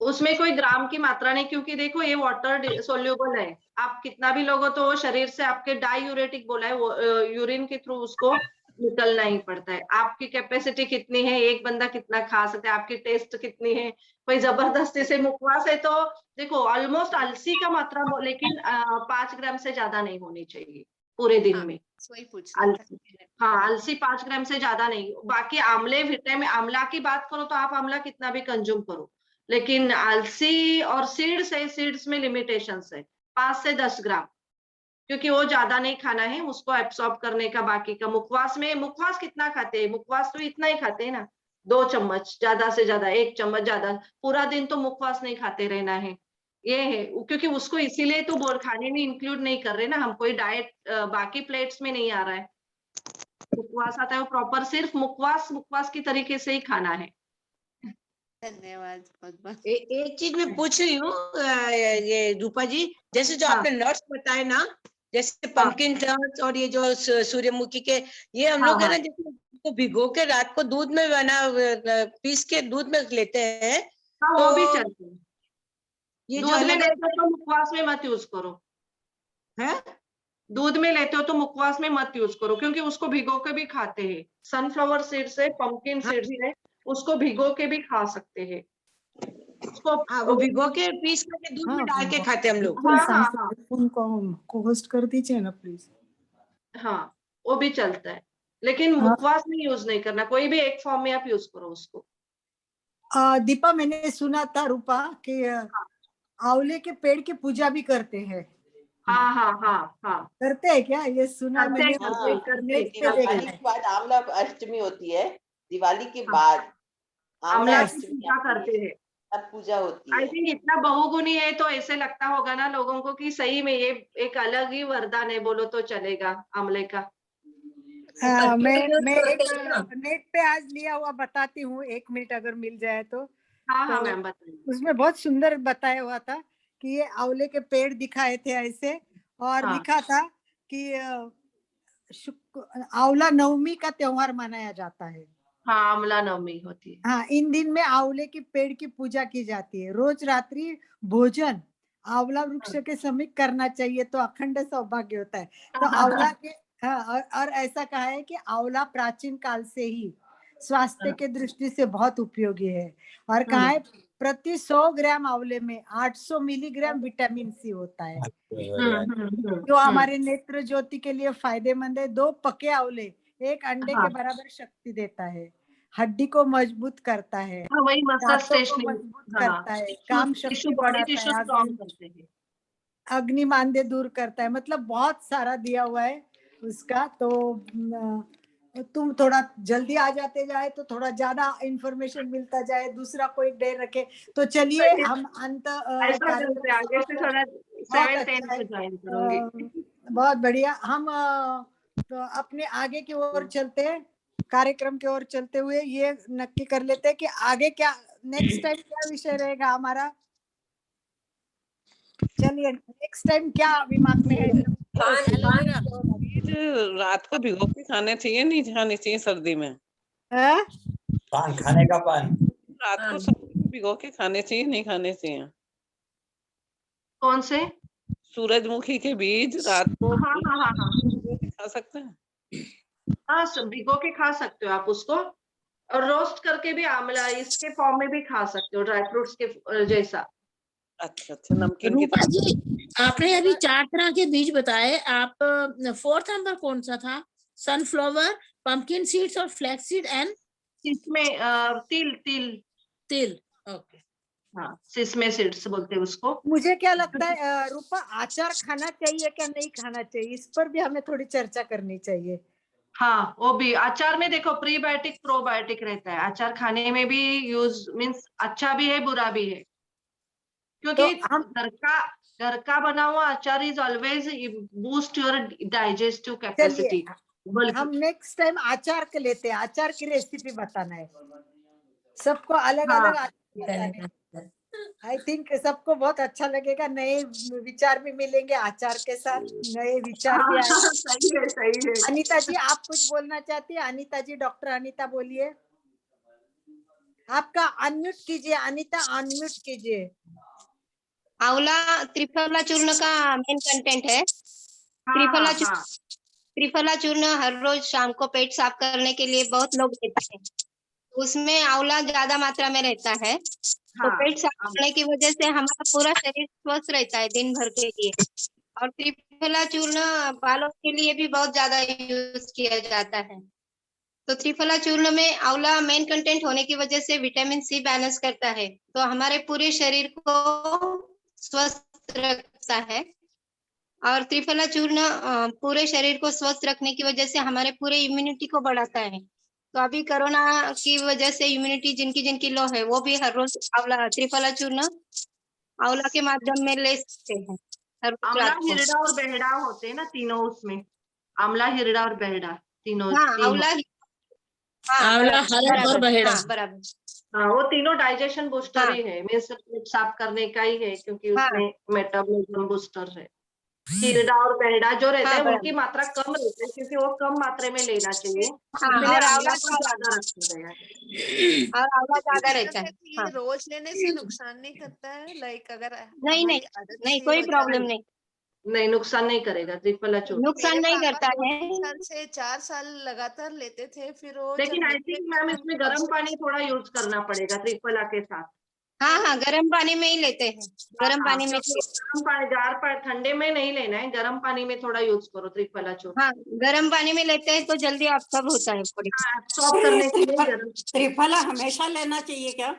उसमें कोई ग्राम की मात्रा नहीं, क्योंकि देखो ये वाटर सोल्यूबल है, आप कितना भी लोगो तो वो शरीर से आपके डाईयूरेटिक बोला है, वो यूरिन के थ्रू उसको निकलना ही पड़ता है। आपकी कैपेसिटी कितनी है, एक बंदा कितना खा सकता है, आपकी टेस्ट कितनी है, कोई जबरदस्ती से मुखवास है तो देखो ऑलमोस्ट अलसी का मात्रा, लेकिन 5 ग्राम से ज्यादा नहीं होनी चाहिए पूरे दिन में। वही पूछ हाँ, अलसी 5 ग्राम से ज्यादा नहीं। बाकी आंवले विटामिन, आंवला की बात करो तो आप आंवला कितना भी कंज्यूम करो, लेकिन अलसी और सीड्स में लिमिटेशंस है, 5 से 10 ग्राम, क्योंकि वो ज्यादा नहीं खाना है, उसको एब्सॉर्ब करने का बाकी का। मुखवास कितना खाते हैं? मुखवास तो इतना ही खाते हैं ना, 2 चम्मच, ज्यादा से ज्यादा 1 चम्मच, ज्यादा पूरा दिन तो मुखवास नहीं खाते रहना है, ये है। क्योंकि उसको इसीलिए तो बोल खाने में इंक्लूड नहीं कर रहे ना हम, कोई डाइट बाकी प्लेट्स में नहीं आ रहा है। मुखवास आता है वो प्रॉपर सिर्फ मुखवास की तरीके से ही खाना है। धन्यवाद बहुत बहुत। एक चीज मैं पूछ रही हूँ ये रूपा जी, जैसे जो आपने नट्स बताए ना, जैसे पंपकिन नट्स और ये जो सूर्यमुखी के, ये हम लोग है ना जैसे तो भिगो के रात को दूध में बना पीस के दूध में लेते हैं, हाँ, वो भी चलते हैं। ये दूध में लेते हो तो मुखवास में मत यूज करो, है? दूध में लेते हो तो मुखवास में मत यूज करो, क्योंकि उसको भिगो के भी खाते हैं। सनफ्लावर सीड्स है, पंपकिन सीड्स है, उसको भिगो के भी खा सकते हैं। उसको वो भिगो के पीस करके दूध में डाल के खाते हम लोग। को होस्ट कर दीजिए ना प्लीज। हाँ, वो भी चलता है, लेकिन मुखवास में यूज नहीं करना, कोई भी एक फॉर्म में आप यूज करो उसको। दीपा, मैंने सुना था रूपा कि आंवले के पेड़ की पूजा भी करते हैं। हाँ। करते हैं क्या? ये सुना मैंने। दिवाली के बाद आंवला अष्टमी होती है, दिवाली के बाद आंवला की पूजा करते हैं, तब पूजा होती है। आई थिंक इतना बहुगुणी है तो ऐसे लगता होगा ना लोगों को कि सही में ये एक अलग ही वरदान है, बोलो तो चलेगा आंवले का। मैं एक नेट पे आज लिया हुआ बताती हूँ, 1 मिनट अगर मिल जाए तो। हाँ मैम बताइए। उसमें बहुत सुंदर बताया हुआ था कि ये आंवले के पेड़ दिखाए थे ऐसे, और लिखा था कि आंवला नवमी का त्योहार मनाया जाता है। हाँ, आंवला नवमी होती है। हाँ, इन दिन में आंवले के पेड़ की पूजा की जाती है। रोज रात्रि भोजन आंवला वृक्ष के समीप करना चाहिए तो अखंड सौभाग्य होता है। तो आंवला के और ऐसा कहा है कि आंवला प्राचीन काल से ही स्वास्थ्य के दृष्टि से बहुत उपयोगी है, और कहा है प्रति 100 ग्राम आंवले में 800 मिलीग्राम विटामिन सी होता है, जो हमारे नेत्र ज्योति के लिए फायदेमंद है। 2 पके आंवले 1 अंडे के बराबर शक्ति देता है, हड्डी को मजबूत करता है, वही मजबूत करता है, काम शक्ति बढ़ाता है, अग्निमांद्य दूर करता है, मतलब बहुत सारा दिया हुआ है उसका। तो तुम थोड़ा जल्दी आ जाते जाए तो थोड़ा ज्यादा इंफॉर्मेशन मिलता जाए, दूसरा कोई देर रखे। तो चलिए हम अंत ऐसा करते हैं, आगे से थोड़ा बहुत 7-10 अच्छा है। को ज्वाइन करूंगी। बहुत बढ़िया। हम तो अपने आगे की ओर चलते हैं, कार्यक्रम की ओर चलते हुए ये नक्की कर लेते हैं कि आगे क्या नेक्स्ट टाइम क्या विषय रहेगा हमारा। चलिए नेक्स्ट टाइम क्या दिमाग में है? बीज रात को भिगो के खाने चाहिए, नहीं खाने चाहिए सर्दी में? पान खाने का पान रात को सर्दी में भिगो के खाने चाहिए, नहीं खाने चाहिए? कौन से? सूरजमुखी के बीज रात को हाँ हाँ हाँ हाँ भिगो के खा सकते हैं? हाँ, सब भिगो के खा सकते हो आप उसको, और रोस्ट करके भी आंवला इसके फॉर्म में भी खा सकते हो, ड्राई फ्रूट्स के जैसा। अच्छा अच्छा, नमकीन की रूपा जी, आपने अभी 4 तरह के बीज बताए, आप 4th नंबर कौन सा था? सनफ्लावर, पंपकिन सीड्स और फ्लैक्स सीड एंड इसमें तिल तिल तिल। ओके, हाँ, सिसमे सीड्स बोलते हैं उसको। मुझे क्या लगता है रूपा, आचार खाना चाहिए क्या नहीं खाना चाहिए, इस पर भी हमें थोड़ी चर्चा करनी चाहिए। हाँ, वो भी अचार में देखो प्रीबायोटिक प्रोबायोटिक रहता है, अचार खाने में भी यूज मीन्स अच्छा भी है बुरा भी है, क्योंकि हम घर का बना हुआ अचार is always boost your digestive capacity. हम नेक्स्ट टाइम आचार के लेते हैं, आचार की रेसिपी बताना है सबको, अलग अलग आचार। आई थिंक सबको बहुत अच्छा लगेगा, नए विचार भी मिलेंगे आचार के साथ, नए विचार भी आएंगे। सही है सही है। अनीता जी आप कुछ बोलना चाहती है? अनीता जी, डॉक्टर अनीता बोलिए, आपका अनम्यूट कीजिए, अनीता अनम्यूट कीजिए। आंवला त्रिफला चूर्ण का मेन कंटेंट है। त्रिफला चूर्ण हर रोज शाम को पेट साफ करने के लिए बहुत लोग लेते हैं, उसमें आंवला ज्यादा मात्रा में रहता है, तो पेट साफ करने की वजह से हमारा पूरा शरीर स्वस्थ रहता है दिन भर के लिए। और त्रिफला चूर्ण बालों के लिए भी बहुत ज्यादा यूज किया जाता है। तो त्रिफला चूर्ण में आंवला मेन कंटेंट होने की वजह से विटामिन सी बैलेंस करता है, तो हमारे पूरे शरीर को स्वस्थ रखता है। और त्रिफला चूर्ण पूरे शरीर को स्वस्थ रखने की वजह से हमारे पूरे इम्यूनिटी को बढ़ाता है। तो अभी कोरोना की वजह से इम्यूनिटी जिनकी जिनकी लो है वो भी हर रोज आंवला त्रिफला चूर्ण आंवला के माध्यम में ले सकते हैं हर रोज आंवला, रात को। हिरडा और बेहड़ा होते हैं ना तीनों उसमें, आंवला, हिरडा और बेहड़ा तीनों। आंवला, आंवला, हरड़ और बहेड़ा। बराबर। हाँ, वो तीनों डाइजेशन बूस्टर ही है, मीन्स पेट साफ करने का ही है, क्योंकि उसमें मेटाबॉलिज्म बूस्टर है। हिरडा और बेहड़ा जो रहते हैं उनकी मात्रा कम रहती है, क्योंकि वो कम मात्रा में लेना चाहिए, इसलिए और आंवला को ज्यादा रखा गया है। और आंवला ज्यादा रहता है। ये रोज लेने से नुकसान नहीं करता है? लाइक अगर नहीं नहीं नहीं, कोई प्रॉब्लम नहीं, नहीं नुकसान नहीं करेगा त्रिफला चूर्ण, नुकसान नहीं करता है। 3 साल से 4 साल लगातार लेते थे, फिर वो लेकिन आई थिंक मैम इसमें गर्म पानी थोड़ा यूज करना पड़ेगा त्रिफला के साथ। हाँ, गर्म पानी में ही लेते हैं, गर्म पानी में। गर्म पानी, ठंडे में नहीं लेना है, गर्म पानी में थोड़ा यूज करो त्रिफला चूर्ण। हाँ, गर्म पानी में लेते हैं तो जल्दी अब्सॉर्ब होता है बॉडी। अब्सॉर्ब करने के लिए त्रिफला हमेशा लेना चाहिए क्या?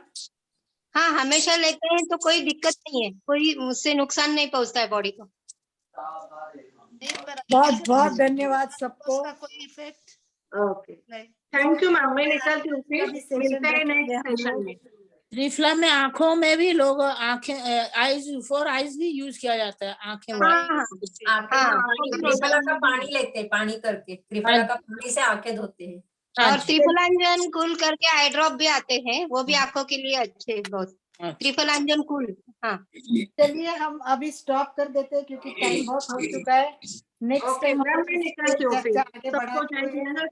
हाँ, हमेशा लेते हैं तो कोई दिक्कत नहीं है, कोई उससे नुकसान नहीं पहुंचता है बॉडी को। बहुत बहुत धन्यवाद सबको। कोई effect? Okay, thank you ma'am, मैं निकलती हूँ, फिर मिलते हैं नेक्स्ट सेशन में। त्रिफला में आंखों में भी लोग आंखें आईज फॉर आईज भी यूज किया जाता है, आंखें त्रिफला का पानी लेते हैं, पानी करके त्रिफला का पानी से आंखें धोते हैं। और त्रिफलांजन कूल करके आई ड्रॉप भी आते हैं, वो भी आंखों के लिए अच्छे हैं बहुत। त्रिफलांजन कूल। हाँ, चलिए हम अभी स्टॉप कर देते हैं क्योंकि टाइम बहुत हो चुका है। Next time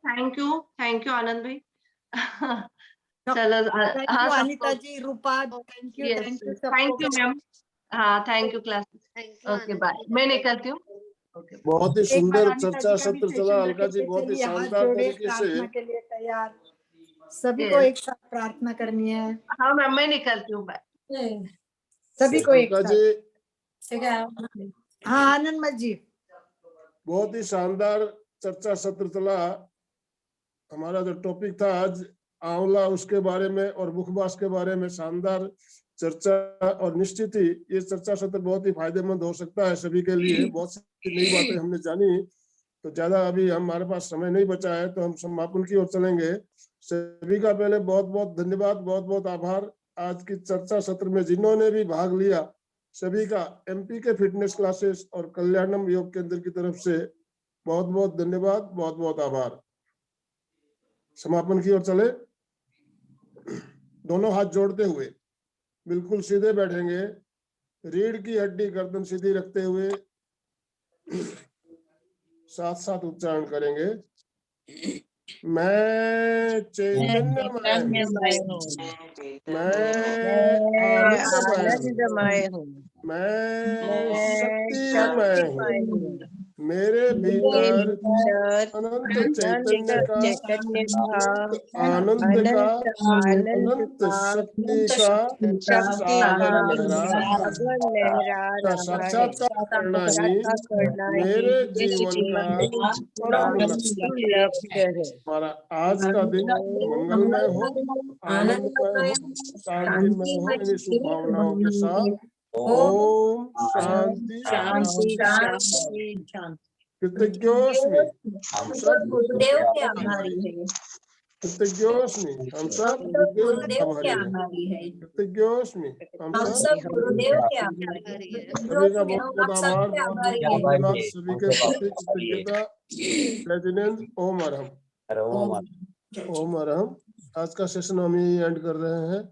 thank you Anand भाई। चलो, Anita ji, Rupa, thank you ma'am. हाँ, thank you class. Okay bye, मैं निकलती हूँ। बहुत ही सुंदर चर्चा सत्र चला अलका जी, बहुत ही शानदार तरीके से। के लिए तैयार, सभी को एक साथ प्रार्थना करनी है। हाँ मैम, मैं निकलती हूँ, बाय सभी को एक अलका जी। हाँ आनंद जी, बहुत ही शानदार चर्चा सत्र चला। हमारा जो टॉपिक था आज आंवला, उसके बारे में और मुखबास के बारे में शानदार चर्चा, और निश्चित ही ये चर्चा सत्र बहुत ही फायदेमंद हो सकता है सभी के लिए। बहुत सी नई बातें हमने जानी, तो ज्यादा अभी हमारे पास समय नहीं बचा है, तो हम समापन की ओर चलेंगे। सभी का पहले बहुत बहुत धन्यवाद, बहुत बहुत आभार। आज की चर्चा सत्र में जिन्होंने भी भाग लिया, सभी का एमपी के फिटनेस क्लासेस और कल्याणम योग केंद्र की तरफ से बहुत बहुत धन्यवाद, बहुत बहुत आभार। समापन की ओर चले। दोनों हाथ जोड़ते हुए बिल्कुल सीधे बैठेंगे, रीढ़ की हड्डी गर्दन सीधी रखते हुए साथ साथ उच्चारण करेंगे। मैं चैतन्यमय हूँ, मैं आनंदमय हूँ, मैं शक्तिमय हूँ। मेरे भीतर अनंत चैतन्य का, अनंत आनंद का, अनंत शक्ति का सागर लहरा रहा है। साक्षात्कार करना ही मेरे जीवन का परम लक्ष्य है। हमारा आज का दिन मंगलमय हो, आनंदमय हो, शांतिमय हो। इन शुभ भावनाओं के साथ ओम शांति शांति शांति। कृतज्ञोस्मि हम सब गुरुदेव के आभारी है। कृतज्ञोस्मि हम सब गुरुदेव के आभारी है। कृतज्ञोस्मि हम हम सब सब गुरुदेव के आभारी है। सभी का बहुत बहुत आभार, बहुत बहुत धन्यवाद। सभी के प्रति कृतज्ञता। जय जिनेंद्र। ओम अरहम। ओम अरहम। आज का सेशन हम ही एंड कर रहे हैं।